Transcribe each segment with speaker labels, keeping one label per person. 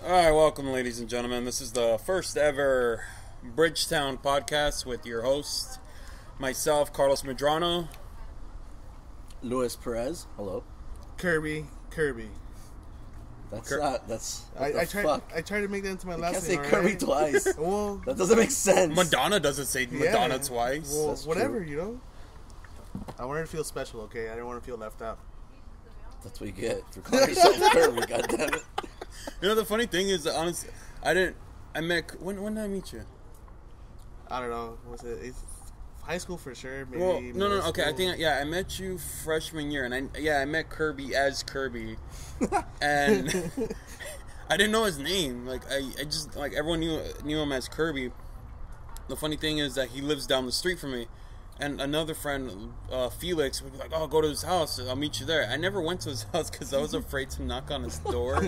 Speaker 1: Alright, welcome ladies and gentlemen. This is the first ever Bridgetown podcast with your host, myself, Carlos Medrano.
Speaker 2: Luis Perez, hello.
Speaker 3: Kirby.
Speaker 2: That's
Speaker 1: Cur-
Speaker 2: not, that's,
Speaker 3: I tried to make that into my
Speaker 2: you
Speaker 3: last
Speaker 2: can't
Speaker 3: name.
Speaker 2: say Kirby
Speaker 3: alright?
Speaker 2: twice.
Speaker 3: Well,
Speaker 2: That doesn't make sense.
Speaker 1: Madonna doesn't say Madonna
Speaker 3: yeah.
Speaker 1: twice.
Speaker 3: Well,
Speaker 2: That's
Speaker 3: whatever,
Speaker 2: true.
Speaker 3: you know. I wanted to feel special, okay? I didn't want to feel left out.
Speaker 2: That's what you get for calling yourself Kirby, goddammit.
Speaker 1: You know, the funny thing is that honestly, when did I meet you?
Speaker 3: I don't know. Was it it's high school for sure? Maybe.
Speaker 1: Well, no,
Speaker 3: middle
Speaker 1: okay, I
Speaker 3: school.
Speaker 1: think, I met you freshman year, and I met Kirby as Kirby, and I didn't know his name, like, I just, like, everyone knew him as Kirby. The funny thing is that he lives down the street from me, and another friend, Felix, would be like, oh, go to his house, I'll meet you there. I never went to his house, because I was afraid to knock on his door,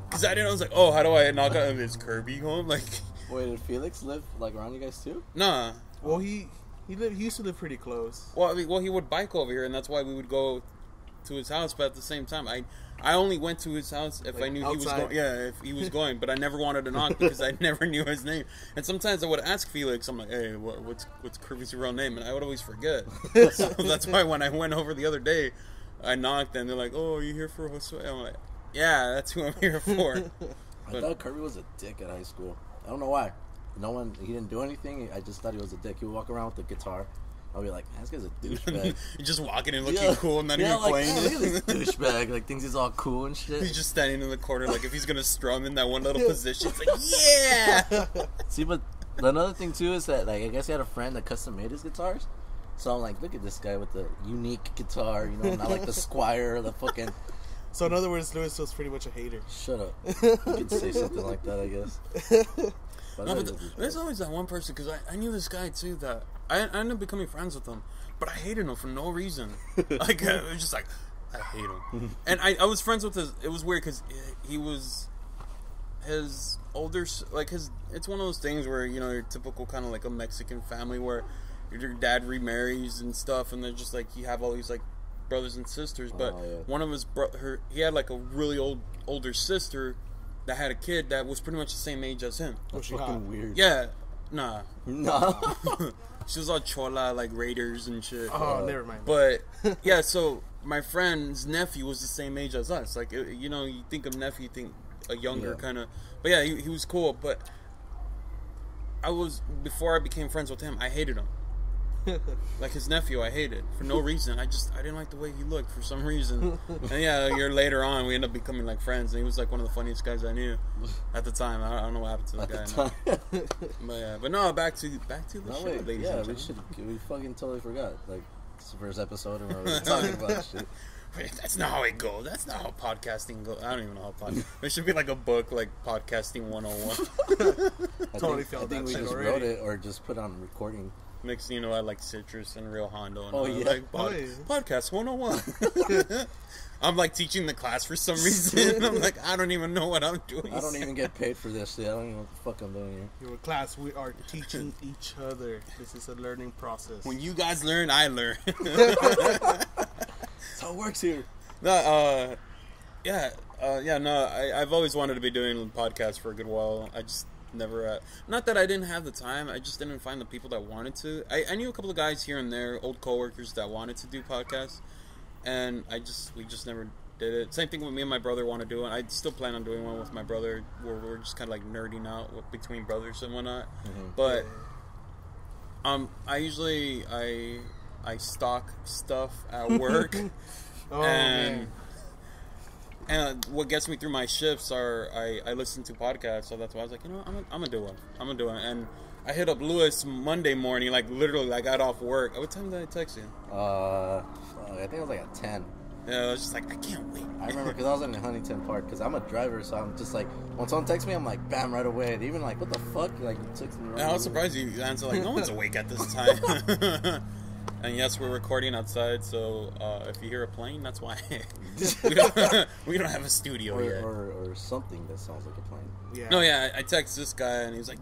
Speaker 1: because I was like, oh, how do I knock on his Kirby home, like,
Speaker 2: Wait, did Felix live, like, around you guys, too?
Speaker 1: nah.
Speaker 3: Well, he used to live pretty close.
Speaker 1: Well, he would bike over here, and that's why we would go to his house. But at the same time, I only went to his house if
Speaker 3: Like
Speaker 1: I knew he was
Speaker 3: outside?
Speaker 1: going. Yeah, if he was going. But I never wanted to knock because I never knew his name. And sometimes I would ask Felix, I'm like, hey, what's Kirby's real name? And I would always forget. So that's why when I went over the other day, I knocked, and they're like, oh, are you here for Josue? I'm like, yeah, that's who I'm here for.
Speaker 2: I thought Kirby was a dick at high school. I don't know why. He didn't do anything. I just thought he was a dick. He would walk around with the guitar. I'll be like, man, this guy's a douchebag.
Speaker 1: You're just walking and looking cool, not even
Speaker 2: like,
Speaker 1: playing.
Speaker 2: oh, look at this douchebag. Like, thinks he's all cool and shit.
Speaker 1: He's just standing in the corner, like if he's gonna strum in that one little position, it's like, yeah.
Speaker 2: See, but another thing too is that, like, I guess he had a friend that custom made his guitars. So I'm like, look at this guy with the unique guitar, you know, not like the Squire or the fucking.
Speaker 3: So in other words, Lewis was pretty much a hater.
Speaker 2: Shut up. You could say something like that, I guess.
Speaker 1: No, but there's always that one person, because I knew this guy too that I ended up becoming friends with him, but I hated him for no reason. Like, it was just like, I hate him. And I was friends with his, it was weird because he was his older, like it's one of those things where, you know, your typical kind of like a Mexican family where your dad remarries and stuff, and they're just like, you have all these like brothers and sisters, but one of his he had like a really older sister that had a kid that was pretty much the same age as him.
Speaker 2: That's fucking weird.
Speaker 1: Yeah, nah.
Speaker 2: No.
Speaker 1: She was all chola, like Raiders and shit.
Speaker 3: Oh, never mind.
Speaker 1: But, yeah, so my friend's nephew was the same age as us. Like, you know, you think of nephew, you think a younger kind of. But yeah, he was cool. But before I became friends with him, I hated him. Like his nephew, I hated for no reason. I didn't like the way he looked for some reason. And yeah, a year later on, we ended up becoming like friends. And he was like one of the funniest guys I knew at the time. I don't know what happened to the guy. But yeah, but no, back to the show, ladies and gentlemen.
Speaker 2: We fucking totally forgot. Like, it's the first episode and we're talking about shit.
Speaker 1: Wait, that's not how it goes. That's not how podcasting goes. I don't even know how podcasting. It should be like a book, like Podcasting 101.
Speaker 3: Totally
Speaker 2: I
Speaker 3: felt
Speaker 2: think
Speaker 3: that
Speaker 2: we
Speaker 3: shit
Speaker 2: just
Speaker 3: already.
Speaker 2: wrote it or just put on recording.
Speaker 1: Next thing you know, I like Citrus and Real Hondo. And
Speaker 2: Oh, yeah.
Speaker 1: like, Podcast 101. I'm like teaching the class for some reason. I'm like, I don't even know what I'm doing.
Speaker 2: I don't even get paid for this shit. I don't even know what the fuck I'm doing here.
Speaker 3: Your class, we are teaching each other. This is a learning process.
Speaker 1: When you guys learn, I learn.
Speaker 2: That's how it works here.
Speaker 1: No, I've always wanted to be doing podcasts for a good while. I just never, not that I didn't have the time, I just didn't find the people that wanted to. I knew a couple of guys here and there, old coworkers that wanted to do podcasts, and we just never did it. Same thing with me and my brother want to do it. I still plan on doing one with my brother where we're just kind of like nerding out between brothers and whatnot. Mm-hmm. But I usually I stock stuff at work.
Speaker 3: Man.
Speaker 1: And what gets me through my shifts are I listen to podcasts, so that's why I was like, you know, I'm gonna do one. I'm gonna do it. And I hit up Lewis Monday morning, like literally, I got off work. What time did I text you?
Speaker 2: I think it was like at 10.
Speaker 1: Yeah, I was just like, I can't wait.
Speaker 2: I remember because I was in Huntington Park because I'm a driver, so I'm just like, when someone texts me, I'm like, bam, right away. They even like, what the fuck? Like, you text me right
Speaker 1: I was
Speaker 2: away.
Speaker 1: surprised you answered like, no one's awake at this time. And yes, we're recording outside, so if you hear a plane, that's why. we don't have a studio yet.
Speaker 2: Or something that sounds like a plane.
Speaker 3: Yeah.
Speaker 1: No, yeah, I text this guy, and he's like,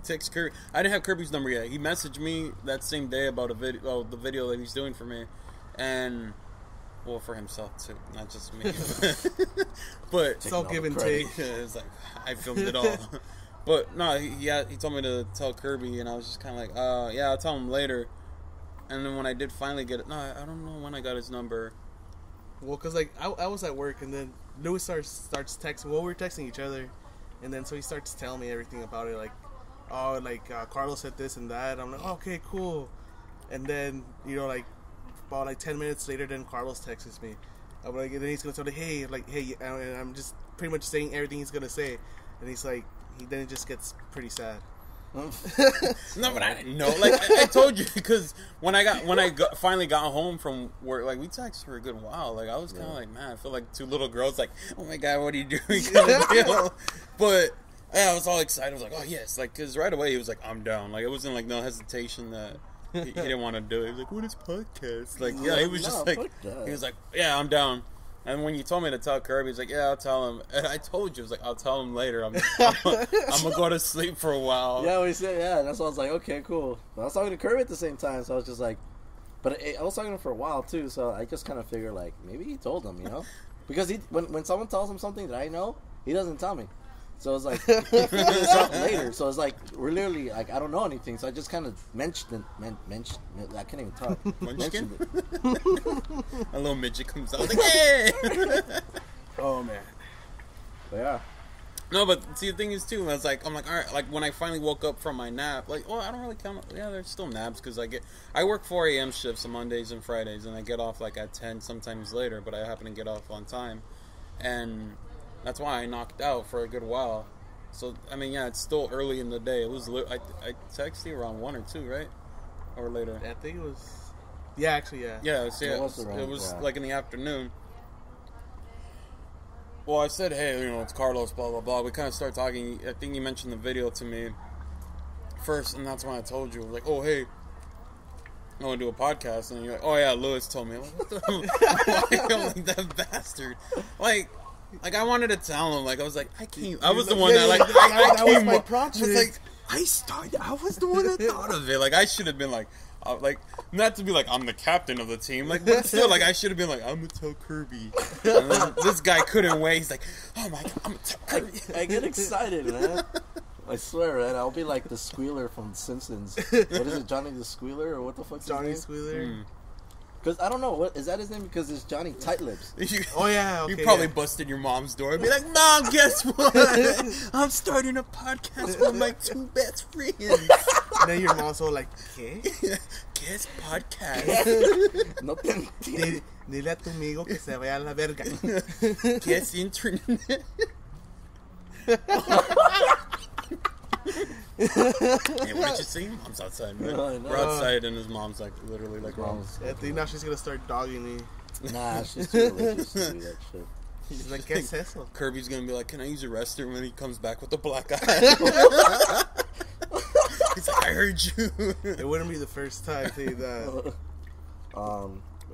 Speaker 1: text Kirby. I didn't have Kirby's number yet. He messaged me that same day about the video that he's doing for me, and Well, for himself too, not just me. But
Speaker 3: It's all
Speaker 2: all the
Speaker 3: give and
Speaker 2: credit.
Speaker 3: take.
Speaker 1: it's like I filmed it all. But no, he told me to tell Kirby, and I was just kind of like, yeah, I'll tell him later. And then when I did finally get it, no, I don't know when I got his number.
Speaker 3: Well, cause like I was at work, and then Louis starts texting. Well, we were texting each other, and then so he starts telling me everything about it. Like, oh, like Carlos said this and that. I'm like, okay, cool. And then like about like 10 minutes later, then Carlos texts me. I'm like, and then he's gonna tell me, hey, and I'm just pretty much saying everything he's gonna say, and he's like, then it just gets pretty sad.
Speaker 1: No, but I didn't know. Like I told you, because when I finally got home from work, like we texted for a good while. Like I was kind of like, man, I feel like two little girls. Like, oh my god, what are you doing? Kind of deal. But yeah, I was all excited. I was like, oh yes, like because right away he was like, I'm down. Like it wasn't like no hesitation that he didn't want to do it. He was like, what is podcast? Like yeah, he was just like, he was like, yeah, I'm down. And when you told me to tell Kirby, he's like, yeah, I'll tell him. And I told you, I was like, I'll tell him later. I'm going to go to sleep for a while.
Speaker 2: Yeah, we said, yeah, and that's why I was like, okay, cool. But I was talking to Kirby at the same time, so I was just like, but I was talking to him for a while, too, so I just kind of figured, like, maybe he told him, Because when someone tells him something that I know, he doesn't tell me. So it's like, he does something later. So it's like, we're literally, like, I don't know anything. So I just kind of mentioned I can't even talk.
Speaker 1: Mentioned it. A little midget comes out, like, hey!
Speaker 3: Oh man.
Speaker 2: But yeah.
Speaker 1: No, but see, the thing is, too, I'm like, all right, like, when I finally woke up from my nap, like, well, I don't really count, yeah, there's still naps, because I work 4 a.m. shifts on Mondays and Fridays, and I get off, like, at 10, sometimes later, but I happen to get off on time, and that's why I knocked out for a good while. So, I mean, yeah, it's still early in the day. It was, I texted you around 1 or 2, right? Or later.
Speaker 3: I think it was, yeah, actually, yeah.
Speaker 1: Yeah, it was like in the afternoon. Well, I said, hey, it's Carlos, blah, blah, blah. We kind of started talking. I think you mentioned the video to me first, and that's when I told you. I was like, oh, hey, I want to do a podcast. And you're like, oh, yeah, Louis told me. I'm like, what the I'm like, that bastard. Like, I wanted to tell him. Like, I was like, I was the one that, like,
Speaker 3: that was my project.
Speaker 1: I was like, I was the one that thought of it. Like, I should have been like, not to be like, I'm the captain of the team. Like, but still, like, I should have been like, I'm going to tell Kirby. And then this guy couldn't wait. He's like, oh my God, I'm going to tell Kirby.
Speaker 2: I get excited, man. I swear, man. I'll be like the Squealer from The Simpsons. What is it, Johnny the Squealer? Or what the fuck's
Speaker 3: Johnny
Speaker 2: his name?
Speaker 3: Squealer.
Speaker 2: Because I don't know, what is that his name? Because it's Johnny Tight Lips.
Speaker 3: Oh yeah, okay,
Speaker 1: you probably busted your mom's door and be like, Mom, guess what? I'm starting a podcast with my 2 best friends.
Speaker 3: And then your mom's all like, ¿qué?
Speaker 1: Guess podcast.
Speaker 2: No te entiendo.
Speaker 3: Dile a tu amigo que se vaya a la verga.
Speaker 1: Guess internet. Hey, what did you see? Mom's outside, man.
Speaker 2: No, I know.
Speaker 1: We're outside, and his mom's like literally like,
Speaker 3: I think now she's gonna start dogging me.
Speaker 2: Nah, she's too religious to do that shit.
Speaker 3: She's like, ¿qué es eso?
Speaker 1: Kirby's gonna be like, can I use your restroom when he comes back with the black eye? He's like, I heard you.
Speaker 3: It wouldn't be the first time, tell you that.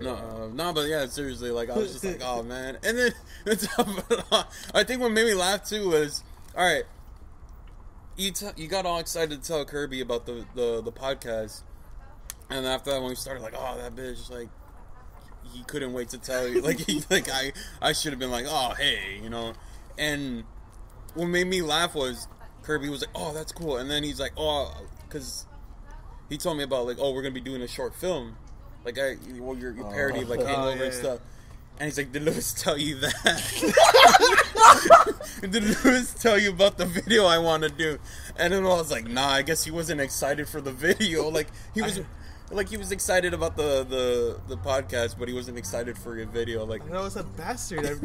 Speaker 1: No, but yeah, seriously, like, I was just like, oh, man. And then, I think what made me laugh, too, was, all right, you got all excited to tell Kirby about the podcast, and after that, when we started, like, oh, that bitch, like, he couldn't wait to tell you, like, I should have been like, oh, hey, and what made me laugh was, Kirby was like, oh, that's cool, and then he's like, oh, because he told me about, like, oh, we're going to be doing a short film, like, your parody of, like, Hangover and stuff. And he's like, did Louis tell you that? Did Louis tell you about the video I want to do? And then I was like, nah, I guess he wasn't excited for the video. Like, he was excited about the podcast, but he wasn't excited for your video. Like,
Speaker 3: I was a bastard.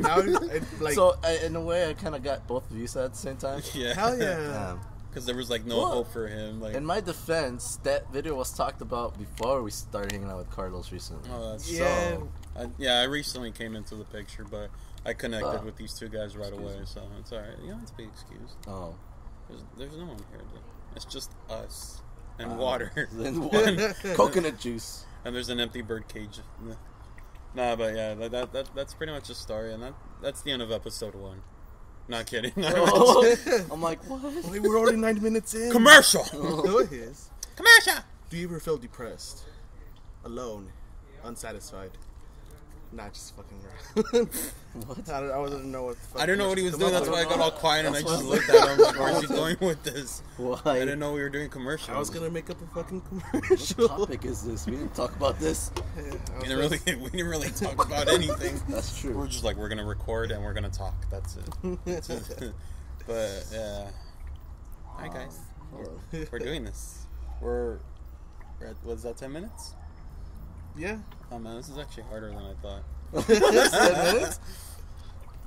Speaker 3: Like,
Speaker 2: so, in a way, I kind of got both of you said at the same time.
Speaker 1: yeah.
Speaker 3: hell yeah.
Speaker 1: Because there was, like, no hope for him. Like,
Speaker 2: in my defense, that video was talked about before we started hanging out with Carlos recently.
Speaker 1: oh, that's
Speaker 3: Yeah.
Speaker 1: so... I recently came into the picture, but I connected with these two guys right away, so it's alright. You don't have to be excused.
Speaker 2: Oh.
Speaker 1: There's no one here, though. It's just us. And water.
Speaker 2: And water. Coconut juice.
Speaker 1: And there's an empty bird cage. Nah, but yeah, that's pretty much the story, and that's the end of episode 1. Not kidding.
Speaker 2: I'm like, what?
Speaker 3: Wait, we're already 90 minutes in.
Speaker 1: Commercial!
Speaker 3: No, it is.
Speaker 1: Commercial!
Speaker 3: Do you ever feel depressed? Alone? Unsatisfied? Nah, just fucking around.
Speaker 2: What?
Speaker 3: I wasn't know what. The fuck
Speaker 1: I didn't know what he was
Speaker 3: commercial-
Speaker 1: doing. That's why I got all quiet and I
Speaker 2: That's
Speaker 1: just
Speaker 2: what-
Speaker 1: looked at him. Like, where's he going with this?
Speaker 2: Why?
Speaker 1: I didn't know we were doing commercials.
Speaker 3: I was gonna make up a fucking
Speaker 2: What
Speaker 3: commercial.
Speaker 2: topic is this? We didn't talk about this.
Speaker 3: Yeah, I
Speaker 1: We
Speaker 3: was
Speaker 1: didn't really talk about anything.
Speaker 2: That's true.
Speaker 1: We're just like, we're gonna record and we're gonna talk. That's it. That's it. But yeah. Hi guys.
Speaker 2: Hello.
Speaker 1: We're doing this. We're at, was that 10 minutes?
Speaker 3: Yeah.
Speaker 1: Oh man, this is actually harder than I thought.
Speaker 2: 10 minutes?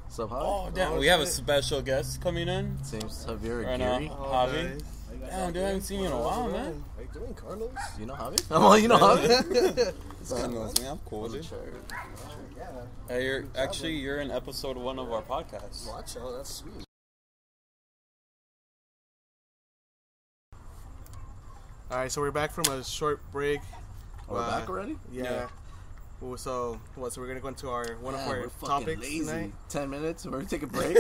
Speaker 2: So how?
Speaker 1: Oh damn, we have a special guest coming in.
Speaker 2: Seems Javier
Speaker 1: Right
Speaker 2: Gary.
Speaker 1: now.
Speaker 3: Oh,
Speaker 1: Javi?
Speaker 3: nice.
Speaker 1: Damn, dude, I haven't seen you in a while, man.
Speaker 4: How you doing, Carlos?
Speaker 2: You know Javi? Oh, well, you know Javi.
Speaker 1: This guy knows me. I'm cool, dude.
Speaker 4: Yeah.
Speaker 1: Hey, you're in episode 1 of our podcast.
Speaker 4: Watch out, that's sweet.
Speaker 3: All right, so we're back from a short break.
Speaker 2: We're back already?
Speaker 3: Yeah.
Speaker 1: Yeah.
Speaker 3: Well, so we're gonna go into our one of
Speaker 2: Man,
Speaker 3: our
Speaker 2: we're fucking
Speaker 3: topics
Speaker 2: lazy.
Speaker 3: tonight.
Speaker 2: 10 minutes. We're gonna take a break.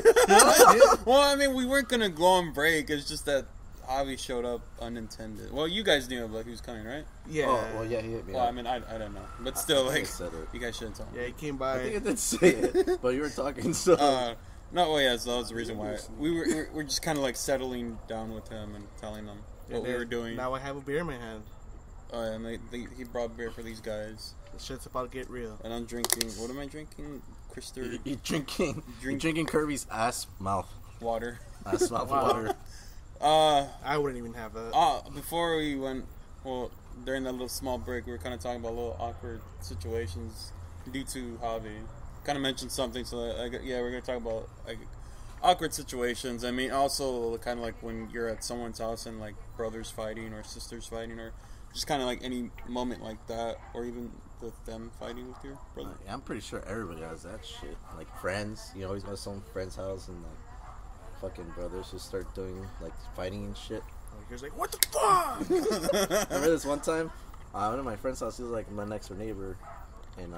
Speaker 1: Well, I mean, we weren't gonna go on break. It's just that Javi showed up unintended. Well, you guys knew like he was coming, right?
Speaker 3: Yeah.
Speaker 2: Oh, well, yeah, he hit me.
Speaker 1: Well, I
Speaker 2: up.
Speaker 1: mean, I don't know, but still,
Speaker 2: I think I
Speaker 1: like,
Speaker 2: said it.
Speaker 1: you guys shouldn't tell me.
Speaker 3: Yeah, he came
Speaker 2: I
Speaker 3: by.
Speaker 2: think I did say it, but you were talking so.
Speaker 1: No, well, yeah, so that was the reason why we're just kind of like settling down with him and telling them what we were doing.
Speaker 3: Now I have a beer in my hand.
Speaker 1: And he brought beer for these guys,
Speaker 3: The shit's about to get real.
Speaker 1: and I'm drinking. What am I drinking? Krister
Speaker 2: You're drinking Kirby's ass mouth.
Speaker 1: water.
Speaker 2: Ass mouth
Speaker 3: Wow.
Speaker 2: water.
Speaker 3: I wouldn't even have that.
Speaker 1: Before we went, well, during that little small break, we were kind of talking about little awkward situations due to Javi. Kind of mentioned something, so we're gonna talk about like awkward situations. I mean, also kind of like when you're at someone's house and like brothers fighting or sisters fighting, or just kind of like any moment like that, or even them fighting with your brother.
Speaker 2: Yeah, I'm pretty sure everybody has that shit. Like friends, you always go to some friend's house and like fucking brothers just start doing like fighting and shit.
Speaker 3: He was like, "What the fuck?"
Speaker 2: Remember this one time? I went to my friend's house. He was like my next door neighbor, and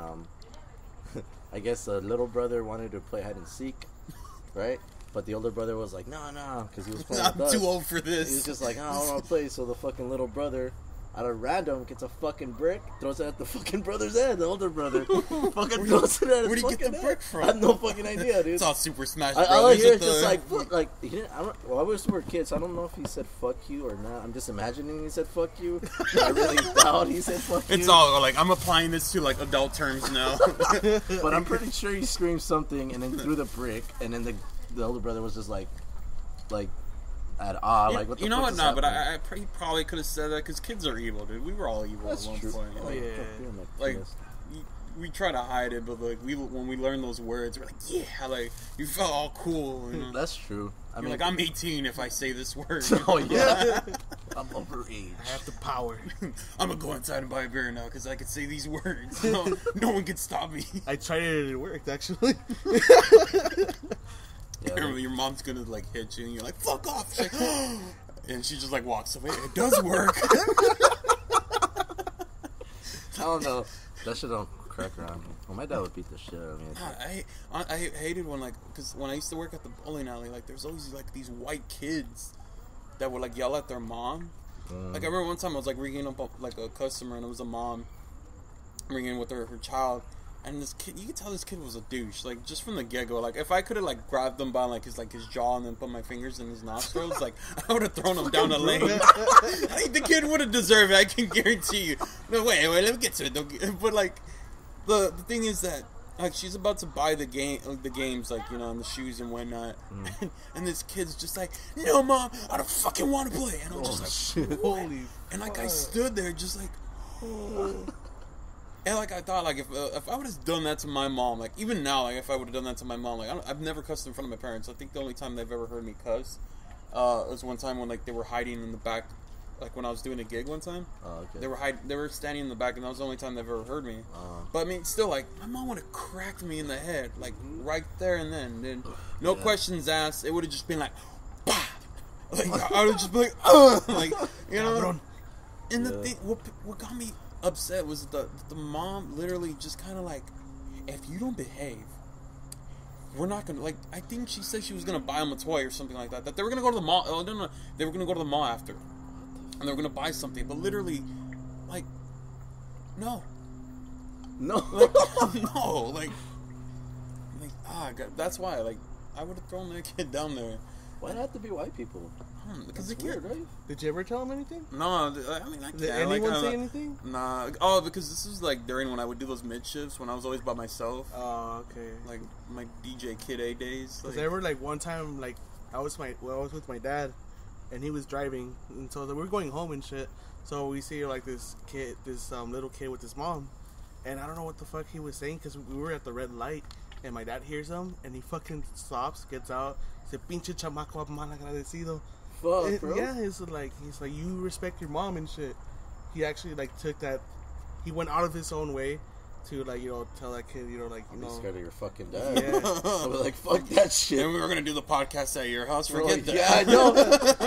Speaker 2: I guess the little brother wanted to play hide and seek, right? But the older brother was like, no, because he was playing with
Speaker 1: I'm
Speaker 2: us.
Speaker 1: too old for
Speaker 2: He was
Speaker 1: this.
Speaker 2: just like, I don't want to play. So the fucking little brother, out of random, gets a fucking brick, throws it at the fucking brother's head. The older brother fucking throws it at his
Speaker 1: Where do you get
Speaker 2: fucking
Speaker 1: the
Speaker 2: head.
Speaker 1: brick from?
Speaker 2: I have no fucking idea, dude.
Speaker 1: It's all Super Smash
Speaker 2: All I
Speaker 1: Brothers.
Speaker 2: hear
Speaker 1: with
Speaker 2: is just
Speaker 1: the-
Speaker 2: like, fuck, like he didn't. I don't. Well, I was we're kids. So I don't know if he said "fuck you" or not. I'm just imagining he said "fuck you." I really doubt he said "fuck you."
Speaker 1: It's all like I'm applying this to like adult terms now.
Speaker 2: But I'm pretty sure he screamed something and then threw the brick, and then the older brother was just like at awe, like what the
Speaker 1: you know
Speaker 2: fuck
Speaker 1: what?
Speaker 2: is
Speaker 1: No, but
Speaker 2: happening?
Speaker 1: he probably could have said that because kids are evil, dude. We were all evil
Speaker 2: That's
Speaker 1: at one
Speaker 2: true.
Speaker 1: point.
Speaker 2: Oh,
Speaker 1: Like,
Speaker 3: yeah.
Speaker 2: fuck you, I'm
Speaker 1: like
Speaker 2: pissed.
Speaker 1: we try to hide it, but like when we learn those words, we're like, yeah, like you felt all cool. You know?
Speaker 2: That's true. I
Speaker 1: You're
Speaker 2: mean,
Speaker 1: like, I'm 18 if I say this word.
Speaker 2: oh yeah, I'm overage.
Speaker 3: I have the power.
Speaker 1: I'm gonna go inside and buy a beer now because I can say these words. No one can stop me.
Speaker 3: I tried it and it worked actually.
Speaker 2: Yeah,
Speaker 1: Your mom's gonna like hit you, and you're like, "Fuck off!" She's like, and she just like walks away. It does work.
Speaker 2: I don't know. That shit don't crack around me. Well, my dad would beat the shit out of me.
Speaker 1: I hated when like because when I used to work at the bowling alley, like there's always like these white kids that would like yell at their mom. Like I remember one time I was like ringing up like a customer, and it was a mom ringing with her child. And this kid, you could tell this kid was a douche, like just from the get go. Like if I could have like grabbed him by like his jaw and then put my fingers in his nostrils, like I would have thrown him down the lane. The kid would have deserved it. I can guarantee you. No, wait, let me get to it. But like the thing is that like she's about to buy the games, like you know, and the shoes and whatnot, and this kid's just like, no, mom, I don't fucking want to play. And I'm just like,
Speaker 2: shit.
Speaker 3: Holy.
Speaker 1: and like I stood there just like. And like I thought, like if I would have done that to my mom, like even now, like if I would have done that to my mom, like I've never cussed in front of my parents. I think the only time they've ever heard me cuss was one time when like they were hiding in the back, like when I was doing a gig one time.
Speaker 2: Oh, okay.
Speaker 1: They were standing in the back, and that was the only time they've ever heard me. But I mean, still, like my mom would have cracked me in the head, like right there and then. Then no questions asked. It would have just been like, bah! Like I would have just been like, like you know. And the thing, what got me upset was the mom literally just kind of like, if you don't behave, we're not gonna like. I think she said she was gonna buy him a toy or something like that. That they were gonna go to the mall. Oh no, they were gonna go to the mall after, and they were gonna buy something. But literally, like, no.
Speaker 2: No.
Speaker 1: Like, no, like, God, that's why, like, I would have thrown that kid down there.
Speaker 2: Why'd it have to be white people?
Speaker 1: Because
Speaker 2: That's
Speaker 1: the kid,
Speaker 2: weird, right?
Speaker 3: Did you ever tell him anything?
Speaker 1: no, I mean, I
Speaker 3: Did
Speaker 1: can't.
Speaker 3: anyone
Speaker 1: like,
Speaker 3: say anything?
Speaker 1: Nah. Oh, because this was like during when I would do those mid shifts when I was always by myself.
Speaker 3: Oh, okay.
Speaker 1: Like my DJ Kid A days.
Speaker 3: Because
Speaker 1: Like,
Speaker 3: I remember like one time, like I was with my dad, and he was driving, and so we were going home and shit. So we see like this little kid with his mom, and I don't know what the fuck he was saying because we were at the red light, and my dad hears him, and he fucking stops, gets out, said "Pinche chamaco mal agradecido."
Speaker 2: Fuck, bro.
Speaker 3: Yeah, he's like you respect your mom and shit. He actually like took that. He went out of his own way to like tell that kid
Speaker 2: I'd be scared of your fucking dad.
Speaker 3: Yeah.
Speaker 2: I'd be like, fuck that shit.
Speaker 1: and we were gonna do the podcast at your house.
Speaker 2: Bro,
Speaker 1: Forget that.
Speaker 2: yeah, I know.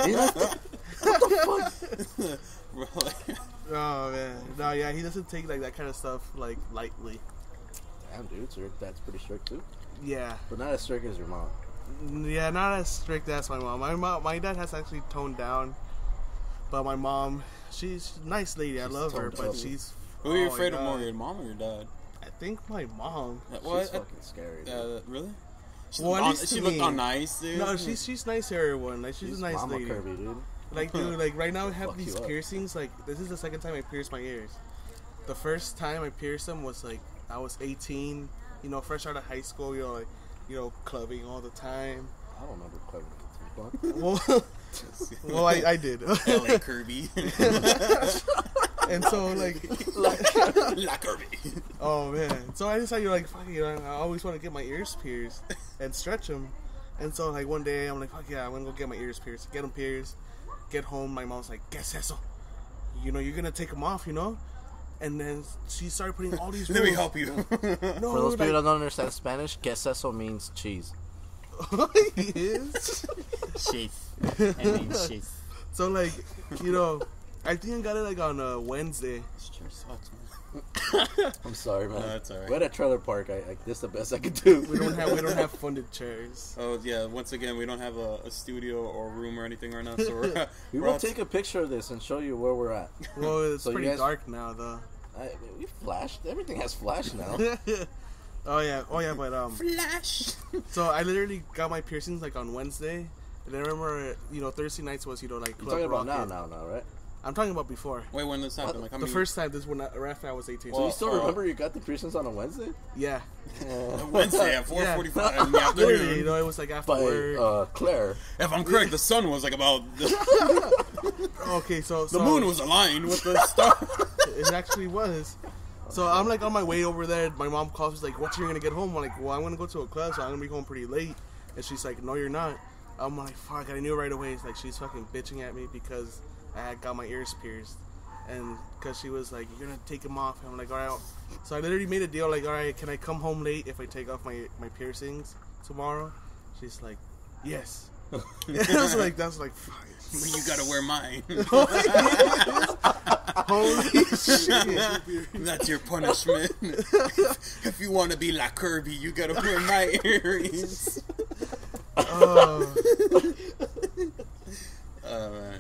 Speaker 2: He like, what the fuck?
Speaker 1: Bro, like,
Speaker 3: Oh man, no, yeah, he doesn't take like that kind of stuff like lightly.
Speaker 2: Damn, dude, so your dad's pretty strict too.
Speaker 3: Yeah,
Speaker 2: But not as strict as your mom.
Speaker 3: yeah, not as strict as my mom. My dad has actually toned down, but my mom, she's a nice lady. I
Speaker 2: She's
Speaker 3: love her,
Speaker 2: toned
Speaker 3: but
Speaker 2: up.
Speaker 3: she's.
Speaker 1: who are you
Speaker 3: oh my
Speaker 1: afraid of
Speaker 3: God.
Speaker 1: more, your mom or your dad?
Speaker 3: I think my mom.
Speaker 2: She's fucking scary, dude.
Speaker 1: Really? She
Speaker 3: Well, at
Speaker 1: looked,
Speaker 3: least
Speaker 1: all,
Speaker 3: to
Speaker 1: she looked
Speaker 3: me.
Speaker 1: all nice, dude.
Speaker 3: No, she's nice to everyone. Like she's a nice
Speaker 2: Mama
Speaker 3: lady.
Speaker 2: Kirby, dude.
Speaker 3: Like dude, like right now I have
Speaker 2: Fuck
Speaker 3: these
Speaker 2: you up.
Speaker 3: piercings. Like this is the second time I pierced my ears. The first time I pierced them was like I was 18. Fresh out of high school. Clubbing all the time.
Speaker 2: I don't remember Clever.
Speaker 3: Well, well, I did.
Speaker 1: L.A. Kirby.
Speaker 3: And so like,
Speaker 1: La Kirby.
Speaker 3: oh man. So I decided fuck it, I always want to get my ears pierced and stretch them. And so like one day I'm like, fuck yeah, I'm gonna go get my ears pierced. Get them pierced. Get home. My mom's like, ¿Qué es eso? You're gonna take them off, And then she started putting all these.
Speaker 1: Let me
Speaker 3: rules.
Speaker 1: help you.
Speaker 3: No,
Speaker 2: For those people that don't understand Spanish, queso means cheese.
Speaker 3: Yes.
Speaker 1: Cheese. I mean cheese.
Speaker 3: So like, I think I got it like on a Wednesday.
Speaker 1: This chair sucks, man.
Speaker 2: I'm sorry, man.
Speaker 1: No, that's alright.
Speaker 2: We're at a trailer park. This is the best I could do.
Speaker 3: We don't have funded chairs.
Speaker 1: Oh yeah. Once again, we don't have a studio or room or anything right now, so we're.
Speaker 2: We
Speaker 1: we're
Speaker 2: will
Speaker 1: out-
Speaker 2: take a picture of this and show you where we're at.
Speaker 3: Well, it's
Speaker 2: So you
Speaker 3: pretty
Speaker 2: guys-
Speaker 3: dark now though.
Speaker 2: We flashed. Everything has flash now.
Speaker 3: Oh yeah, but
Speaker 1: Flash.
Speaker 3: so I literally got my piercings like on Wednesday, and I remember Thursday nights was like
Speaker 2: You're
Speaker 3: Club
Speaker 2: talking about
Speaker 3: Rocket.
Speaker 2: now, right?
Speaker 3: I'm talking about before.
Speaker 1: Wait, when this happened? Like how
Speaker 3: The
Speaker 1: many?
Speaker 3: first time this when after I was 18.
Speaker 2: So you still
Speaker 1: Oh.
Speaker 2: remember you got the piercings on a Wednesday?
Speaker 3: Yeah,
Speaker 1: Wednesday at 4:45 in the
Speaker 3: literally,
Speaker 1: afternoon.
Speaker 3: it was like after
Speaker 2: By
Speaker 3: work.
Speaker 2: Claire.
Speaker 1: If I'm correct, the sun was like about
Speaker 3: Okay, so
Speaker 1: the moon was aligned with the star.
Speaker 3: It actually was. So I'm like on my way over there. My mom calls. She's like, "What you gonna get home?" I'm like, "Well, I'm gonna go to a club, so I'm gonna be home pretty late." And she's like, "No, you're not." I'm like, "Fuck!" I knew right away. It's like she's fucking bitching at me because I had got my ears pierced, and because she was like, "You're gonna take them off." And I'm like, "All right." So I literally made a deal. Like, "All right, can I come home late if I take off my piercings tomorrow?" She's like, "Yes." And I was like, "That's like fuck."
Speaker 1: You gotta wear mine.
Speaker 3: Holy shit!
Speaker 1: That's your punishment. If you want to be like Kirby, you gotta wear my earrings.
Speaker 3: Oh.
Speaker 1: Oh man.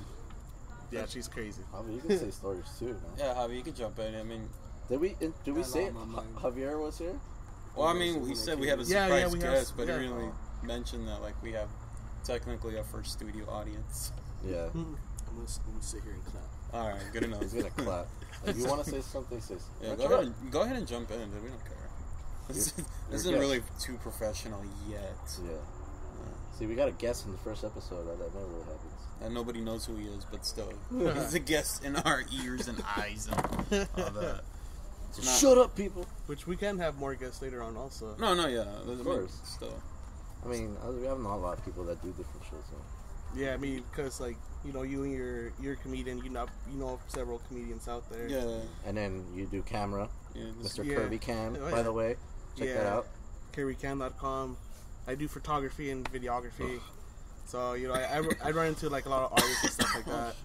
Speaker 3: Yeah, she's crazy.
Speaker 2: Javi, you can say stories too. Man.
Speaker 1: Yeah, Javi, you can jump in. I mean,
Speaker 2: Did we say
Speaker 4: on my mind.
Speaker 2: Javier was here?
Speaker 1: well, I mean, we said we have a
Speaker 3: Yeah,
Speaker 1: surprise
Speaker 3: we have-
Speaker 1: guest, but
Speaker 3: yeah.
Speaker 1: didn't really mention that like we have technically our first studio audience.
Speaker 2: Yeah.
Speaker 4: I'm gonna sit here and clap.
Speaker 1: All right, good enough.
Speaker 2: He's gonna clap. If you want to say something, say
Speaker 1: Yeah,
Speaker 2: something.
Speaker 1: go ahead and jump in, dude. We don't care. This isn't
Speaker 2: guest.
Speaker 1: really too professional yet.
Speaker 2: Yeah. See, we got a guest in the first episode. That never really happens.
Speaker 1: And nobody knows who he is, but still, he's a guest in our ears and eyes and all that.
Speaker 2: So
Speaker 1: Not-
Speaker 2: shut up, people.
Speaker 3: Which we can have more guests later on also.
Speaker 1: No, yeah,
Speaker 2: Of course.
Speaker 1: Still,
Speaker 2: I mean, we have not a lot of people that do different shows. So.
Speaker 3: Yeah, I mean, because like you and you're a comedian. You know several comedians out there.
Speaker 1: yeah,
Speaker 2: And then you do camera,
Speaker 1: yeah. This,
Speaker 2: Mr.
Speaker 3: Yeah.
Speaker 2: Kirby Cam.
Speaker 3: Oh,
Speaker 2: By
Speaker 3: yeah.
Speaker 2: the way, check that
Speaker 3: Yeah.
Speaker 2: out.
Speaker 3: KirbyCam.com. I do photography and videography. So I run into like a lot of artists and stuff like that.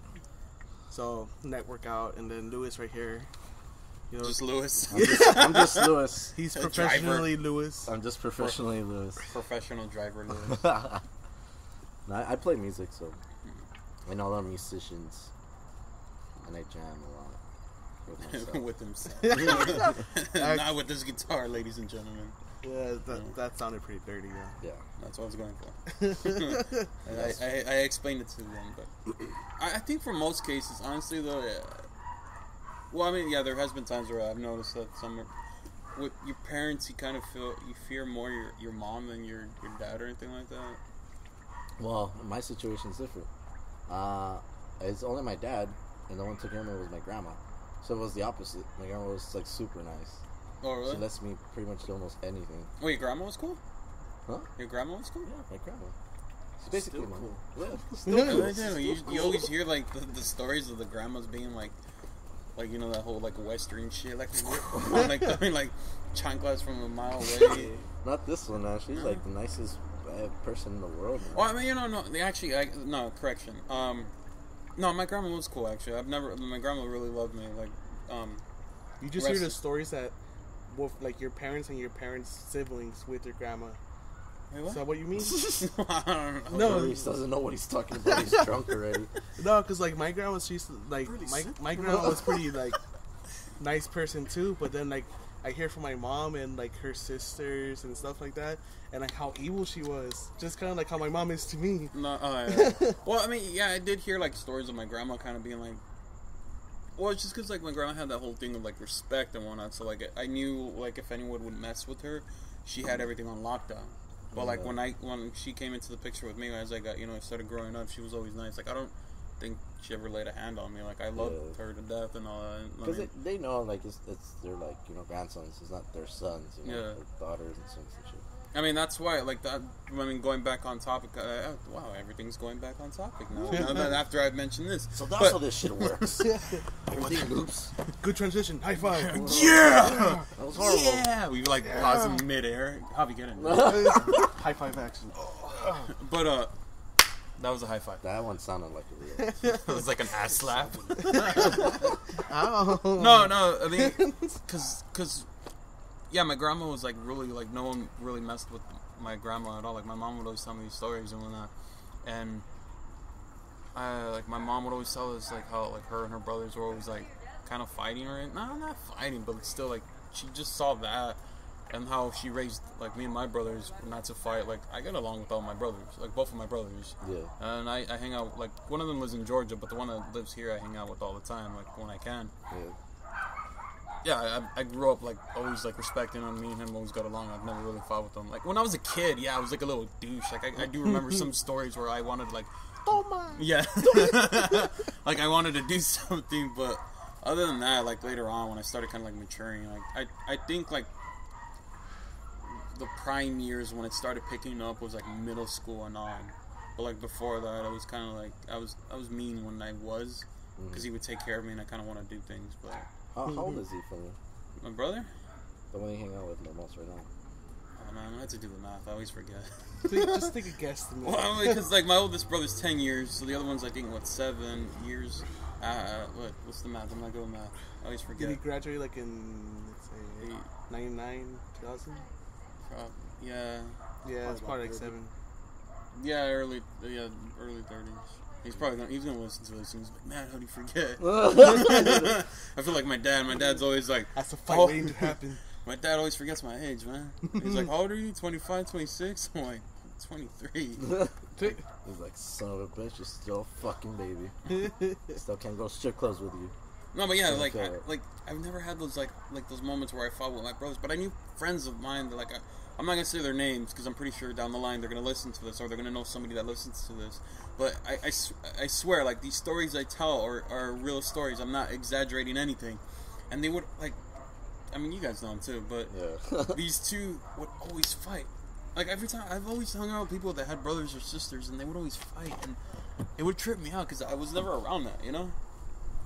Speaker 3: So network out, and then Lewis right here.
Speaker 1: just Lewis,
Speaker 2: I'm just Lewis.
Speaker 3: He's
Speaker 1: a
Speaker 3: professionally Lewis.
Speaker 2: I'm just professionally Lewis.
Speaker 1: professional driver Lewis.
Speaker 2: No, I play music, so I know a lot of musicians, and I jam a lot. with myself.
Speaker 1: with himself. Not with this guitar, ladies and gentlemen.
Speaker 3: Yeah, that sounded pretty dirty,
Speaker 2: Yeah.
Speaker 1: That's what I was going for. I explained it to them, but I think for most cases, honestly, though, well, I mean, yeah, there has been times where I've noticed that with your parents, you kind of fear more your mom than your dad or anything like that.
Speaker 2: Well, my situation's different. It's only my dad, and the one who took care of me was my grandma. So it was the opposite. My grandma was like super nice.
Speaker 1: Oh, really?
Speaker 2: She lets me pretty much do almost anything.
Speaker 1: Wait, your grandma was cool?
Speaker 2: Huh?
Speaker 1: Your grandma was cool?
Speaker 2: Yeah, my grandma. She's basically
Speaker 4: Still
Speaker 2: cool.
Speaker 4: cool.
Speaker 2: Yeah,
Speaker 1: You always hear like the stories of the grandmas being like you know that whole like Western shit, like throwing like chanclas from a mile away.
Speaker 2: Not this one, man. She's like the nicest person in the world. Man.
Speaker 1: Well, I mean, no. No, correction. No, my grandma was cool. Actually, my grandma really loved me. Like,
Speaker 3: You just hear the stories that, with like your parents and your parents' siblings with your grandma.
Speaker 1: Wait, what?
Speaker 3: Is that what you mean?
Speaker 1: I don't know.
Speaker 3: No.
Speaker 2: He doesn't know what he's talking about. He's drunk already.
Speaker 3: No, because like my grandma, she's like my grandma was pretty like nice person too. But then like I hear from my mom and like her sisters and stuff like that, and like how evil she was. Just kind of like how my mom is to me.
Speaker 1: No, yeah. Well, I mean, yeah, I did hear like stories of my grandma kind of being like. Well, it's just because like my grandma had that whole thing of like respect and whatnot. So like I knew like if anyone would mess with her, she had everything on lockdown. But like when she came into the picture with me as I got started growing up, she was always nice. Like I don't think she ever laid a hand on me. Like I loved her to death and all that.
Speaker 2: Because they know like it's their like grandsons. It's not their sons. Their daughters and sons and shit.
Speaker 1: I mean that's why like that. I mean going back on topic. Wow, everything's going back on topic now. Now that after I've mentioned this,
Speaker 2: So that's how this shit works. Everything loops.
Speaker 3: Good transition. High five.
Speaker 1: Yeah,
Speaker 2: That was horrible.
Speaker 1: yeah. We like pause in midair. How'd you get it?
Speaker 3: High five action.
Speaker 1: But that was a high five.
Speaker 2: That one sounded like a real.
Speaker 1: It was like an ass slap.
Speaker 3: Ow.
Speaker 1: No, I mean, cause, yeah, my grandma was like really like no one really messed with my grandma at all. Like my mom would always tell me these stories and whatnot, and like my mom would always tell us like how like her and her brothers were always like kind of fighting, right? No, not fighting, but still like she just saw that. And how she raised like me and my brothers not to fight. Like I get along with all my brothers, like both of my brothers.
Speaker 2: Yeah.
Speaker 1: And I hang out like one of them lives in Georgia, but the one that lives here I hang out with all the time, like when I can. Yeah, I grew up like always like respecting him. Me and him always got along. I've never really fought with him. Like when I was a kid, yeah, I was like a little douche. Like I do remember some stories where I wanted like,
Speaker 3: Oh my.
Speaker 1: yeah, like I wanted to do something, but other than that, like later on when I started kind of like maturing, like I think like. The prime years when it started picking up was like middle school and on, but like before that I was kind of like I was mean when I was because he would take care of me and I kind of want to do things. But
Speaker 2: How old is he for you?
Speaker 1: my brother,
Speaker 2: The one you hang out with the most right now?
Speaker 1: oh man, I have to do the math. I always forget.
Speaker 3: Just take a guess to me.
Speaker 1: Well, because like my oldest brother's 10 years, so the other one's I think what 7 years. What's the math? I'm not good with math. I always
Speaker 3: Did
Speaker 1: forget.
Speaker 3: he graduate like in let's say 99, 2000?
Speaker 1: Yeah,
Speaker 3: Yeah, it's probably like 7.
Speaker 1: yeah, early 30s. He's gonna listen to this and he's like, man, how do you forget? I feel like my dad. My dad's always like,
Speaker 3: That's a fight waiting to happen.
Speaker 1: My dad always forgets my age, man. He's like, how old are you? 25, 26? I'm like, 23.
Speaker 2: He's like, son of a bitch, you're still a fucking baby. Still can't go strip clubs with you.
Speaker 1: No, but yeah, like,
Speaker 2: Okay.
Speaker 1: I've never had those like those moments where I fought with my brothers. But I knew friends of mine that like I'm not gonna say their names because I'm pretty sure down the line they're gonna listen to this or they're gonna know somebody that listens to this. But I swear, like these stories I tell are real stories. I'm not exaggerating anything. And they would like, I mean, you guys know them too. But
Speaker 2: Yeah.
Speaker 1: these two would always fight. Like every time I've always hung out with people that had brothers or sisters, and they would always fight, and it would trip me out because I was never around that, you know.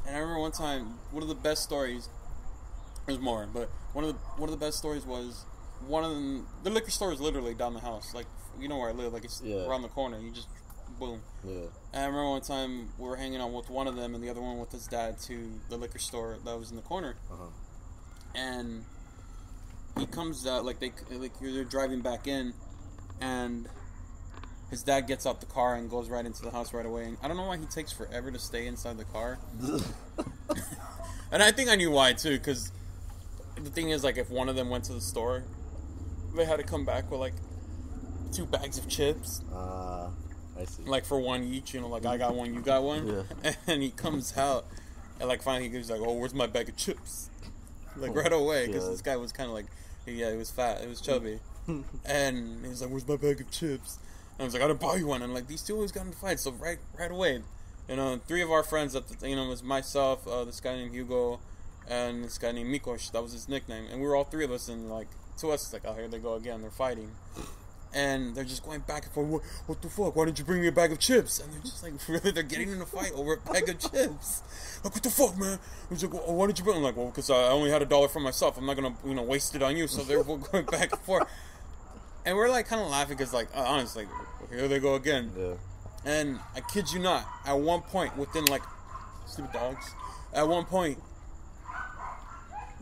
Speaker 1: And I remember one time, one of the best stories. There's more, but one of the best stories was one of them. The liquor store is literally down the house, like you know where I live, like it's around the corner. You just boom.
Speaker 2: Yeah.
Speaker 1: And I remember one time we were hanging out with one of them and the other one with his dad to the liquor store that was in the corner.
Speaker 2: Uh-huh.
Speaker 1: And he comes out like they're driving back in, and his dad gets out the car and goes right into the house right away. And I don't know why he takes forever to stay inside the car. And I think I knew why too, because the thing is, like, if one of them went to the store, they had to come back with like 2 bags of chips.
Speaker 2: I see.
Speaker 1: Like for one each, you know, like I got one, you got one.
Speaker 2: Yeah.
Speaker 1: And he comes out, and like finally he goes like, "Oh, where's my bag of chips?" Like right away, because this guy was kind of like, yeah, he was fat, he was chubby, and he was like, "Where's my bag of chips?" And I was like, "I didn't buy you one." And like these two always got in fights, so right away, you know, 3 of our friends at the, you know, it was myself, this guy named Hugo, and this guy named Mikosh. That was his nickname, and we were all 3 of us, and like to us, it's like, "Oh, here they go again, they're fighting." And they're just going back and forth. What the fuck? Why didn't you bring me a bag of chips? And they're just like, really, they're getting in a fight over a bag of chips. Like, what the fuck, man? He's like, well, why did you bring? I'm like, well, because I only had $1 for myself. I'm not gonna, you know, waste it on you. So they're going back and forth. And we're like kind of laughing because, like, honestly, here they go again.
Speaker 2: Yeah.
Speaker 1: And I kid you not, at one point, within like, stupid dogs. At one point,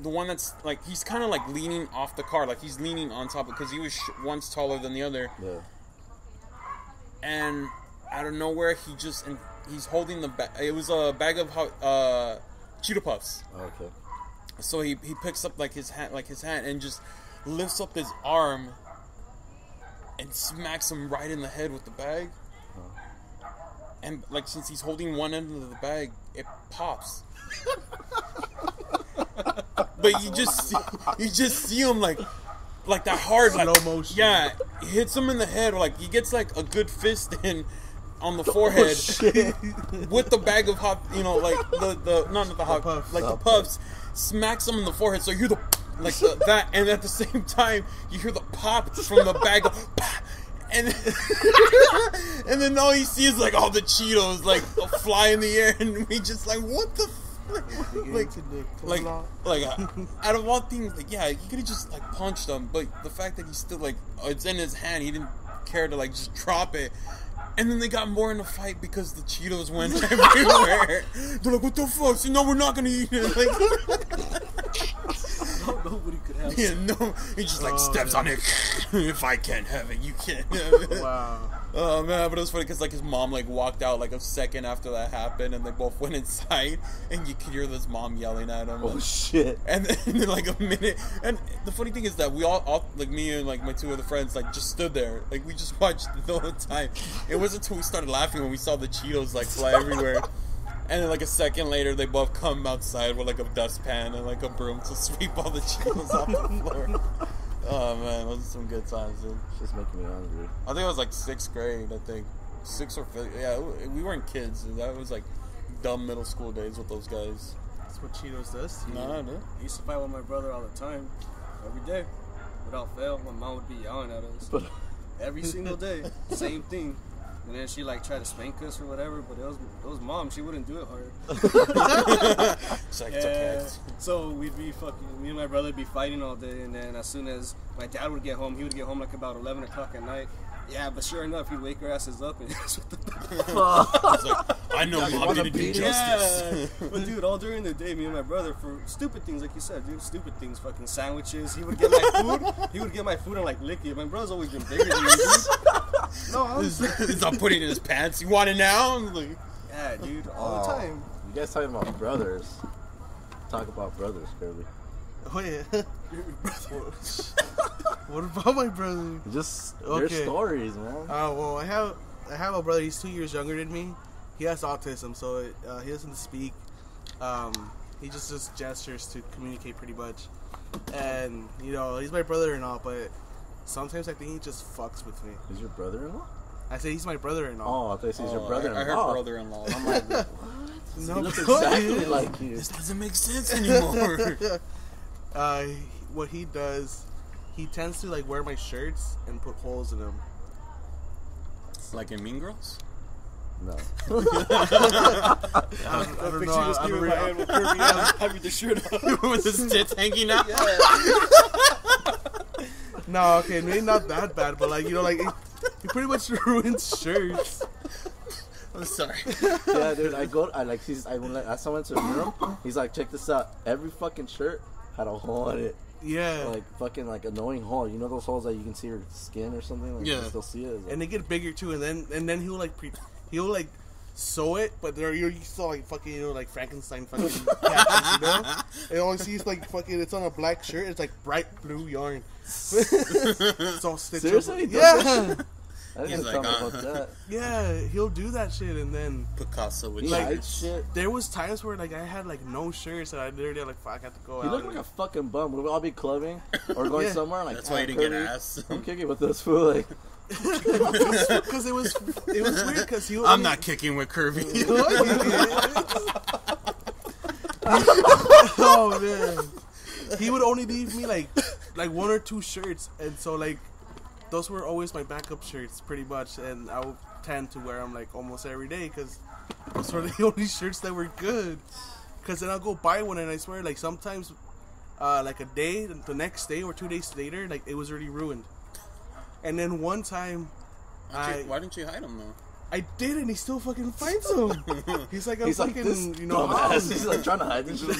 Speaker 1: the one that's like, he's kind of like leaning off the car, like he's leaning on top of, because he was once taller than the other.
Speaker 2: Yeah.
Speaker 1: And out of nowhere, he's holding the bag. It was a bag of Cheeto Puffs.
Speaker 2: Okay.
Speaker 1: So he picks up like his hand, and just lifts up his arm and smacks him right in the head with the bag. And like, since he's holding one end of the bag, it pops. But you just see him like that hard, like,
Speaker 3: slow motion.
Speaker 1: Yeah, he hits him in the head, like he gets like a good fist in on the forehead with the bag of hot, you know, like the
Speaker 3: puffs.
Speaker 1: the puffs, smacks him in the forehead. So you hear that, and at the same time you hear the pop from the bag of, and and then all you see is like all the Cheetos like fly in the air, and we just like, what the. Like, out of all things, like, yeah, he could have just like punched him, but the fact that he's still like, it's in his hand, he didn't care to like just drop it. And then they got more in a fight because the Cheetos went everywhere. They're like, what the fuck? So no, we're not gonna eat it. Like,
Speaker 4: Nobody could have.
Speaker 1: yeah, no, he just like steps on it. If I can't have it, you can't have it.
Speaker 3: Wow.
Speaker 1: Oh man, but it was funny because like his mom like walked out like a second after that happened, and they both went inside, and you could hear this mom yelling at him.
Speaker 2: Oh shit!
Speaker 1: And then like a minute, and the funny thing is that we all like me and like my 2 other friends like just stood there, like we just watched the whole time. It wasn't until we started laughing when we saw the Cheetos like fly everywhere. And then like a second later, they both come outside with like a dustpan and like a broom to sweep all the Cheetos off the floor. Oh man, those are some good times, dude.
Speaker 2: It's just making me hungry.
Speaker 1: I think it was like 6th grade. I think 6th or 5th. Yeah, we weren't kids. That was like dumb middle school days with those guys.
Speaker 3: That's what Cheetos does to you.
Speaker 1: Nah, dude.
Speaker 4: I used to fight with my brother all the time, every day, without fail. My mom would be yelling at us every single day, same thing. And then she like tried to spank us or whatever, but it was mom. She wouldn't do it hard.
Speaker 1: It's like, it's okay.
Speaker 4: So we'd be me and my brother would be fighting all day, and then as soon as my dad would get home, he would get home like about 11 o'clock at night. Yeah, but sure enough, he'd wake our asses up and that's what
Speaker 1: It's like, I know mom didn't do justice.
Speaker 4: yeah. But dude, all during the day, me and my brother, for stupid things like you said, dude, stupid things, fucking sandwiches. He would get my food. He would get my food and like lick it. My brother's always been bigger than me, dude. No, I was.
Speaker 1: He's not putting it in his pants. You want it now? I'm like,
Speaker 4: Yeah, dude, all the time.
Speaker 2: You guys talking about brothers? Talk about brothers, Kirby.
Speaker 3: Oh yeah. What about my brother?
Speaker 2: Just their
Speaker 3: Okay.
Speaker 2: stories, man.
Speaker 3: Well, I have a brother. He's 2 years younger than me. He has autism, so he doesn't speak. He just does gestures to communicate pretty much. And you know, he's my brother and all, but sometimes I think he just fucks with me.
Speaker 2: Is your brother-in-law?
Speaker 3: I say he's my brother-in-law.
Speaker 2: Oh, I thought you said he's your brother-in-law.
Speaker 1: I heard brother-in-law.
Speaker 2: I'm like, what?
Speaker 3: No,
Speaker 2: he looks
Speaker 3: but-
Speaker 2: exactly like you.
Speaker 1: This doesn't make sense anymore.
Speaker 3: What he does, he tends to like wear my shirts and put holes in them.
Speaker 1: Like in Mean Girls?
Speaker 2: No.
Speaker 3: I don't know. I don't really-
Speaker 4: with Kirby having the shirt on.
Speaker 1: With his tits hanging out?
Speaker 3: No, okay, maybe not that bad, but like, you know, like he pretty much ruins shirts.
Speaker 1: I'm sorry.
Speaker 2: Yeah, dude. I saw him to the room. He's like, check this out. Every fucking shirt had a hole in it.
Speaker 3: Yeah.
Speaker 2: Like fucking like annoying hole. You know those holes that you can see your skin or something. Like,
Speaker 1: Yeah.
Speaker 2: You can still see it. It's like,
Speaker 3: And they get bigger too, and then he'll like sew it, but you saw like fucking, you know, like Frankenstein fucking patches, you know? And all you see is like fucking, it's on a black shirt, it's like bright blue yarn. It's all stitched up.
Speaker 2: Seriously?
Speaker 3: Yeah.
Speaker 2: I didn't
Speaker 1: He's
Speaker 2: tell
Speaker 1: like,
Speaker 2: me about that.
Speaker 3: Yeah, he'll do that shit, and then
Speaker 1: Picasso with
Speaker 3: Like-
Speaker 1: shit.
Speaker 2: Shit.
Speaker 3: there was times where like I had like no shirts, and I literally like, fuck, I have to go
Speaker 2: You
Speaker 3: out.
Speaker 2: look like a fucking bum. Would we all be clubbing or going
Speaker 3: Yeah.
Speaker 2: somewhere? Like,
Speaker 1: That's why you didn't get ass.
Speaker 2: I'm kicking with this fool. Like,
Speaker 3: Because it was weird, because he
Speaker 1: I'm not kicking with Kirby.
Speaker 3: Oh man, he would only leave me like one or two shirts, and so like those were always my backup shirts, pretty much, and I would tend to wear them like almost every day because those were the only shirts that were good. Because then I'll go buy one, and I swear, like sometimes, like a day, the next day or 2 days later, like it was already ruined. And then one time,
Speaker 1: Why didn't you hide him though?
Speaker 3: I did, and he still fucking finds them. He's like,
Speaker 2: he's like
Speaker 3: fucking,
Speaker 2: this
Speaker 3: you know,
Speaker 2: dumbass.
Speaker 3: hound.
Speaker 2: He's like trying to hide this shit.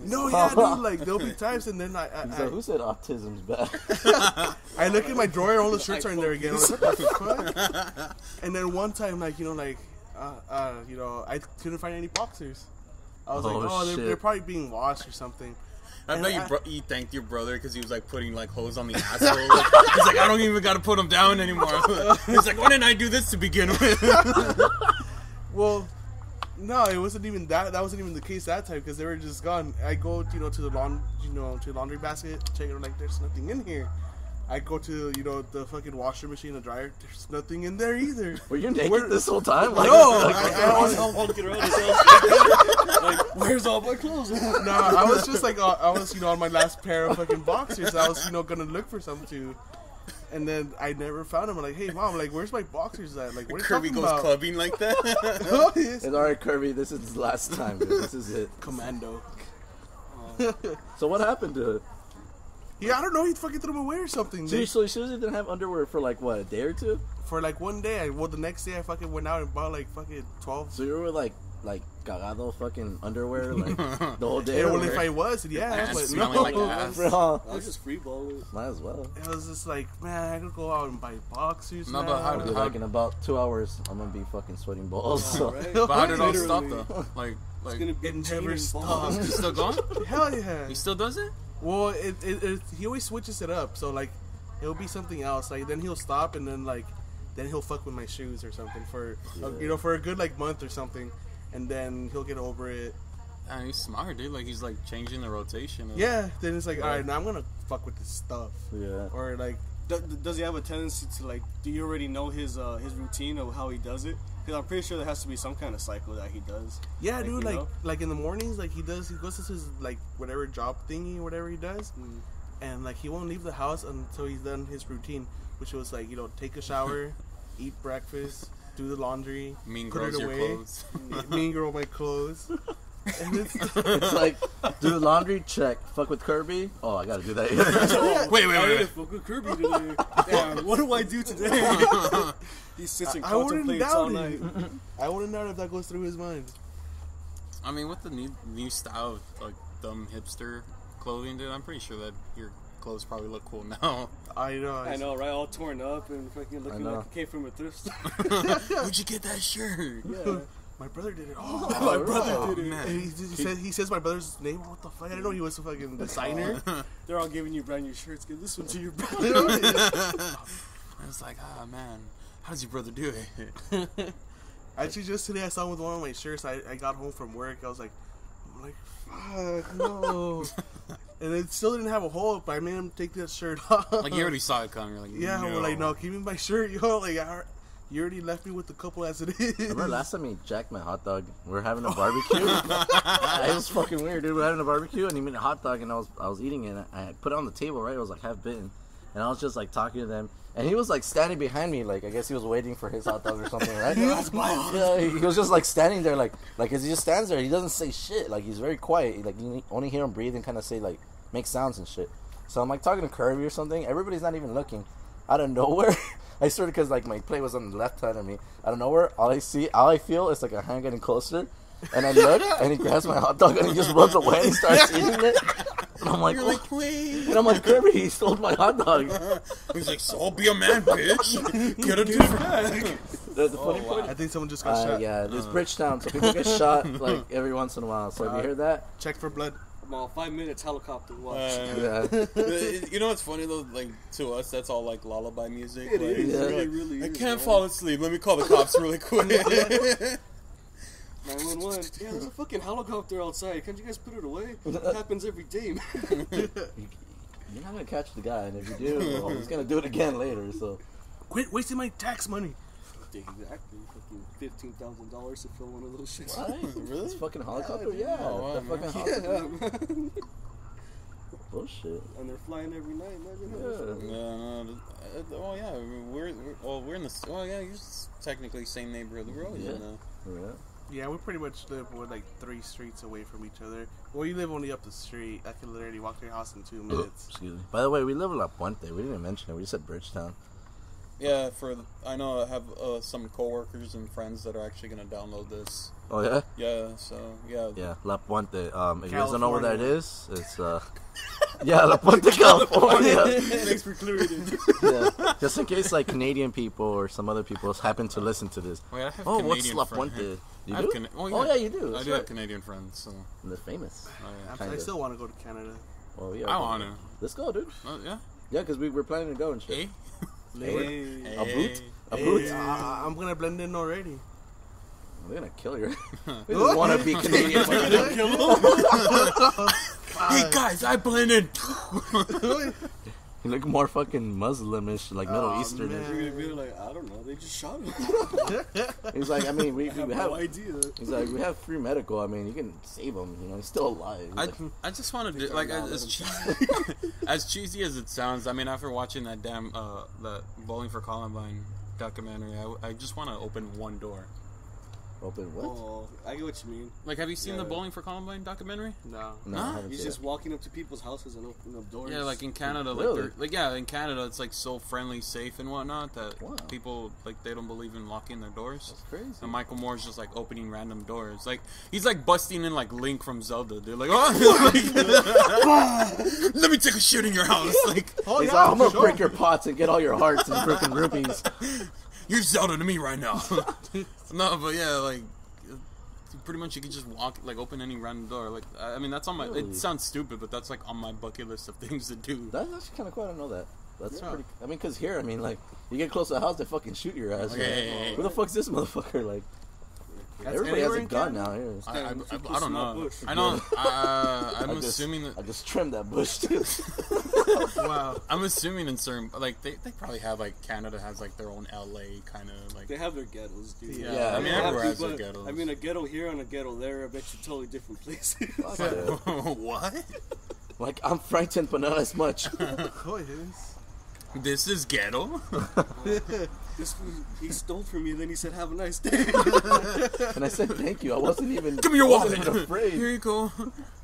Speaker 3: No, yeah, dude, like, there'll be times, and then
Speaker 2: He's like, who said autism's bad?
Speaker 3: I look in my drawer, all the shirts are in there again. I'm like, what the fuck? And then one time, like, you know, like, you know, I couldn't find any boxers. I was
Speaker 2: Oh,
Speaker 3: like,
Speaker 2: shit.
Speaker 3: they're probably being washed or something.
Speaker 1: I
Speaker 3: And
Speaker 1: bet you thanked your brother because he was like putting like hose on the asshole. Like, he's like, I don't even got to put him down anymore. He's like, why didn't I do this to begin with?
Speaker 3: Well, no, it wasn't even that. That wasn't even the case that time because they were just gone. I go, you know, to the laundry basket, check it, like, there's nothing in here. I go to, you know, the fucking washer machine, the dryer. There's nothing in there either.
Speaker 2: Were you naked this whole time? Like,
Speaker 3: No,
Speaker 2: like,
Speaker 4: I'm walking around this house like, where's all my clothes?
Speaker 3: No, I was just like, I was, you know, on my last pair of fucking boxers. I was, you know, gonna look for some too. And then I never found them. I'm like, hey, mom, like, where's my boxers at? Like, what are you
Speaker 1: Kirby
Speaker 3: talking
Speaker 1: goes
Speaker 3: about?
Speaker 1: clubbing like that.
Speaker 3: Oh, yes.
Speaker 2: it's alright, Kirby. This is the last time. Dude. This is it.
Speaker 3: Commando.
Speaker 2: So what happened to it?
Speaker 3: Yeah, I don't know. He fucking threw them away or something.
Speaker 2: So you seriously didn't have underwear for like what, a day or two?
Speaker 3: For like one day, the next day I fucking went out and bought like fucking 12.
Speaker 2: So you were like cagado fucking underwear like the whole day.
Speaker 3: Yeah,
Speaker 2: or
Speaker 3: well, if
Speaker 2: what?
Speaker 3: I was, yeah,
Speaker 1: Ass
Speaker 3: but
Speaker 1: smelling
Speaker 3: no.
Speaker 1: like ass.
Speaker 2: Bro,
Speaker 4: I was just free balling.
Speaker 2: might as well.
Speaker 3: It was just like, man, I could go out and buy boxers.
Speaker 1: No,
Speaker 3: now.
Speaker 1: but how
Speaker 2: I'll
Speaker 1: did-
Speaker 2: be like in about 2 hours, I'm gonna be fucking sweating balls. So.
Speaker 4: Right?
Speaker 1: But how did it all stop
Speaker 4: Literally.
Speaker 1: though? Like
Speaker 4: It's gonna be
Speaker 3: It never
Speaker 4: cheating
Speaker 3: stops.
Speaker 4: balls.
Speaker 1: he's still going?
Speaker 3: Hell yeah.
Speaker 1: He still does it?
Speaker 3: Well, he always switches it up. So like, it'll be something else. Like then he'll stop and then like, then he'll fuck with my shoes or something for you know, for a good like month or something, and then he'll get over it.
Speaker 1: Yeah, he's smart, dude. Like he's like changing the rotation. Of,
Speaker 3: Yeah. Then it's like, all right, now I'm gonna fuck with this stuff.
Speaker 2: Yeah.
Speaker 3: Or like,
Speaker 4: Does he have a tendency to like? Do you already know his routine of how he does it? Because I'm pretty sure there has to be some kind of cycle that he does.
Speaker 3: yeah,
Speaker 4: Like,
Speaker 3: dude,
Speaker 4: you
Speaker 3: like
Speaker 4: know?
Speaker 3: like in the mornings, like he goes to his like whatever job thingy or whatever he does, and like he won't leave the house until he's done his routine, which was like, you know, take a shower, eat breakfast, do the laundry,
Speaker 1: Mean
Speaker 3: put
Speaker 1: girls
Speaker 3: it
Speaker 1: your
Speaker 3: away,
Speaker 1: clothes.
Speaker 3: mean girl my clothes, and it's
Speaker 2: It's like, do laundry, check. Fuck with Kirby. Oh, I gotta do that.
Speaker 1: Wait.
Speaker 4: I didn't fuck with Kirby today. Damn, what do I do today? He sits and
Speaker 3: I wouldn't
Speaker 4: contemplates all
Speaker 3: doubt it.
Speaker 4: night.
Speaker 3: I wouldn't doubt if that goes through his mind.
Speaker 1: I mean, with the new style of like dumb hipster clothing, dude, I'm pretty sure that your clothes probably look cool now.
Speaker 3: I know.
Speaker 4: I know, right? All torn up and fucking looking
Speaker 2: know.
Speaker 4: like it came from a thrift store.
Speaker 1: Where'd you get that shirt?
Speaker 4: Yeah.
Speaker 3: My brother did it. Oh,
Speaker 4: My brother
Speaker 1: Oh,
Speaker 4: did it.
Speaker 1: man.
Speaker 3: and he says my brother's name. What the fuck? I didn't know he was a fucking designer.
Speaker 4: They're all giving you brand new shirts. Give this one to your brother.
Speaker 1: I was like, ah, man, how does your brother do it?
Speaker 3: Actually, just today I saw him with one of my shirts. I got home from work. I'm like, fuck, no. And it still didn't have a hole, but I made him take that shirt off.
Speaker 1: Like, you already saw it coming. You're like,
Speaker 3: Yeah,
Speaker 1: no.
Speaker 3: we're like, no, give me my shirt, yo. Like, you already left me with the couple as it is.
Speaker 2: Remember last time he jacked my hot dog? We were having a barbecue. It was fucking weird, dude. We were having a barbecue, and he made a hot dog, and I was eating it. And I put it on the table, right? It was like half bitten, and I was just like talking to them, and he was like standing behind me, like I guess he was waiting for his hot dog or something, right? Yeah, he was just like standing there, like as he just stands there, he doesn't say shit. Like he's very quiet. Like you only hear him breathe and kind of say like make sounds and shit. So I'm like talking to Kirby or something. Everybody's not even looking. Out of nowhere, I swear, because like my plate was on the left side of me. Out of nowhere, all I feel is like a hand getting closer, and I look, and he grabs my hot dog and he just runs away and starts eating it. And I'm like,
Speaker 1: You're like, wait.
Speaker 2: and I'm like, Kirby, he stole my hot dog.
Speaker 1: He's like, so be a man, bitch. Get a different bag.
Speaker 2: The funny
Speaker 1: wow.
Speaker 2: part.
Speaker 3: I think someone just got shot.
Speaker 2: Yeah, this Bridgetown, so people get shot like every once in a while. So if you hear that,
Speaker 3: Check for blood.
Speaker 4: Come on, 5 minutes helicopter watch.
Speaker 2: yeah,
Speaker 1: You know what's funny though? Like to us, that's all like lullaby music.
Speaker 4: It
Speaker 1: like,
Speaker 4: is.
Speaker 2: Yeah.
Speaker 4: Really, really
Speaker 1: I
Speaker 4: is,
Speaker 1: can't
Speaker 4: man.
Speaker 1: fall asleep. Let me call the cops really quick.
Speaker 4: 911. Yeah, there's a fucking helicopter outside. Can't you guys put it away? It happens every day, man.
Speaker 2: you're not gonna catch the guy, and if you do, well, he's gonna do it again later. So
Speaker 3: Quit wasting my tax money.
Speaker 4: Exactly. Fucking $15,000 to fill one of those shits.
Speaker 2: what?
Speaker 1: Really?
Speaker 2: It's fucking helicopter, yeah.
Speaker 1: Oh, wow,
Speaker 2: that
Speaker 1: man.
Speaker 2: fucking
Speaker 4: Yeah,
Speaker 2: helicopter.
Speaker 4: man.
Speaker 2: Bullshit.
Speaker 4: And they're flying every night. Imagine how
Speaker 2: Yeah.
Speaker 1: Yeah, no, well, yeah, we're in the. Well, yeah, you're technically same neighborhood. We're always in the.
Speaker 2: Yeah.
Speaker 3: Yeah, we pretty much live with like 3 streets away from each other. Well, you live only up the street. I could literally walk to your house in 2 minutes.
Speaker 2: Excuse me. By the way, we live in La Puente. We didn't mention it. We just said Bridgetown.
Speaker 1: Yeah, I know I have some coworkers and friends that are actually gonna download this.
Speaker 2: Oh yeah.
Speaker 1: Yeah, so yeah.
Speaker 2: Yeah, La Puente. If you guys don't know where that
Speaker 3: California.
Speaker 2: is, it's yeah, La Puente, California.
Speaker 4: Thanks for clearing it.
Speaker 2: Yeah. Just in case like Canadian people or some other people happen to listen to this.
Speaker 1: Wait, I have
Speaker 2: Oh,
Speaker 1: Canadian
Speaker 2: what's La
Speaker 1: friends.
Speaker 2: Puente? You
Speaker 1: I have
Speaker 2: do?
Speaker 1: oh yeah,
Speaker 2: you do.
Speaker 1: I
Speaker 2: That's
Speaker 1: do
Speaker 2: right.
Speaker 1: have Canadian friends. So
Speaker 2: And they're famous.
Speaker 1: oh, yeah.
Speaker 3: I
Speaker 2: Kinda.
Speaker 3: still want to go to Canada.
Speaker 2: Well, yeah.
Speaker 1: I wanna.
Speaker 2: Let's go, dude.
Speaker 1: Oh, yeah.
Speaker 2: Yeah, because we're planning to go and shit.
Speaker 1: Hey.
Speaker 4: Hey.
Speaker 2: A boot? A
Speaker 3: Hey,
Speaker 2: boot?
Speaker 3: I'm gonna blend in already.
Speaker 2: We're gonna kill you. We just want to be Canadian.
Speaker 1: Hey guys, I blend in.
Speaker 2: You look more fucking Muslimish, like Middle
Speaker 3: Oh,
Speaker 2: Easternish.
Speaker 3: man.
Speaker 4: You're gonna be like, I don't know, they just shot him.
Speaker 2: He's like, I mean, we
Speaker 4: I have
Speaker 2: have.
Speaker 4: no idea.
Speaker 2: He's like, we have free medical. I mean, you can save him. You know, he's still alive. He's like,
Speaker 1: I just want to do like as cheesy as it sounds. I mean, after watching that damn that Bowling for Columbine documentary, I just want to open one door.
Speaker 2: open what?
Speaker 4: Oh, I get what you mean.
Speaker 1: Like, have you seen the
Speaker 4: Yeah.
Speaker 1: Bowling for Columbine documentary?
Speaker 3: No.
Speaker 2: No,
Speaker 1: Huh?
Speaker 2: I haven't
Speaker 4: He's
Speaker 2: seen
Speaker 4: just
Speaker 2: it.
Speaker 4: walking up to people's houses and opening up doors.
Speaker 1: Yeah, like in Canada, like
Speaker 2: Really?
Speaker 1: they're like in Canada, it's like so friendly, safe, and whatnot that
Speaker 2: Wow.
Speaker 1: people like they don't believe in locking their doors.
Speaker 2: That's crazy.
Speaker 1: And Michael Moore's just like opening random doors. Like he's like busting in like Link from Zelda. They're like, oh, like, let me take a shit in your house. Like,
Speaker 3: Oh,
Speaker 2: He's
Speaker 3: yeah,
Speaker 2: like, I'm gonna
Speaker 3: sure.
Speaker 2: break your pots and get all your hearts and freaking rupees.
Speaker 1: you're Zelda to me right now. No, but yeah, like pretty much you can just walk, like open any random door. Like I mean, that's on my.
Speaker 2: Really?
Speaker 1: It sounds stupid, but that's like on my bucket list of things to do.
Speaker 2: That's actually kind of cool. I didn't know that. That's
Speaker 1: Yeah.
Speaker 2: pretty. I mean, cause here, I mean, like, you get close to the house, they fucking shoot your ass.
Speaker 1: Okay,
Speaker 2: Like,
Speaker 1: hey, hey,
Speaker 2: who the fuck's this motherfucker? Like,
Speaker 3: That's
Speaker 2: everybody has
Speaker 3: anywhere
Speaker 2: a
Speaker 3: in
Speaker 2: gun
Speaker 3: Canada?
Speaker 2: now. Here.
Speaker 1: I
Speaker 4: Pussy
Speaker 1: don't
Speaker 4: in that
Speaker 1: know.
Speaker 4: bush.
Speaker 1: I know. I'm
Speaker 2: I just-
Speaker 1: assuming that.
Speaker 2: I just trimmed that bush too.
Speaker 3: Wow.
Speaker 1: I'm assuming in certain, like they probably have like Canada has like their own LA kind of like.
Speaker 4: They have their ghettos, dude.
Speaker 1: Yeah,
Speaker 2: Yeah,
Speaker 1: I mean
Speaker 2: yeah.
Speaker 1: everywhere has
Speaker 4: But,
Speaker 1: their ghettos.
Speaker 4: I mean, a ghetto here and a ghetto there, I bet you totally different places.
Speaker 2: Fuck yeah.
Speaker 1: What?
Speaker 2: Like, I'm frightened, but not as much.
Speaker 3: Oh, it is.
Speaker 1: This is ghetto.
Speaker 4: This fool, he stole from me, then he said, "Have a nice day."
Speaker 2: And I said, thank you. I wasn't even.
Speaker 1: Give me your
Speaker 2: I wasn't
Speaker 1: wallet.
Speaker 2: even afraid.
Speaker 1: Here you go.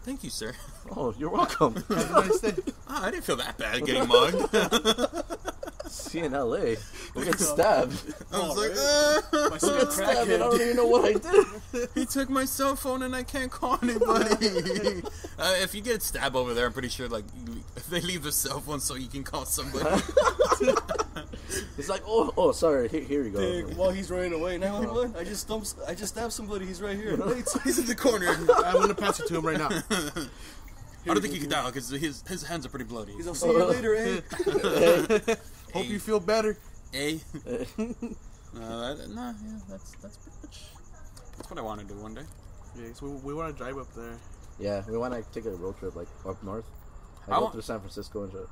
Speaker 1: Thank you, sir.
Speaker 2: Oh, you're welcome.
Speaker 3: Have a nice day.
Speaker 1: Oh, I didn't feel that bad getting mugged.
Speaker 2: See, in LA, we get stabbed.
Speaker 1: I was like,
Speaker 4: My son's
Speaker 2: Get stabbed, and I don't
Speaker 4: crackhead.
Speaker 2: even know what I did.
Speaker 1: he took my cell phone and I can't call anybody. If you get stabbed over there, I'm pretty sure like they leave the cell phone so you can call somebody.
Speaker 2: It's like, oh, sorry. Here you go.
Speaker 4: Dick, while he's running away, 911. I just stabbed somebody. He's right here. Wait,
Speaker 1: He's in the corner.
Speaker 3: I'm gonna pass it to him right now.
Speaker 1: I don't think he can dial because his hands are pretty bloody.
Speaker 4: He's, I'll see you later, eh?
Speaker 3: Hope you feel better.
Speaker 1: A. Yeah, that's pretty much. That's what I want to do one day.
Speaker 3: Yeah, so we want to drive up there.
Speaker 2: Yeah, we want to take a road trip, like, up north.
Speaker 1: I
Speaker 2: Like, go
Speaker 1: want-
Speaker 2: through San Francisco and shit.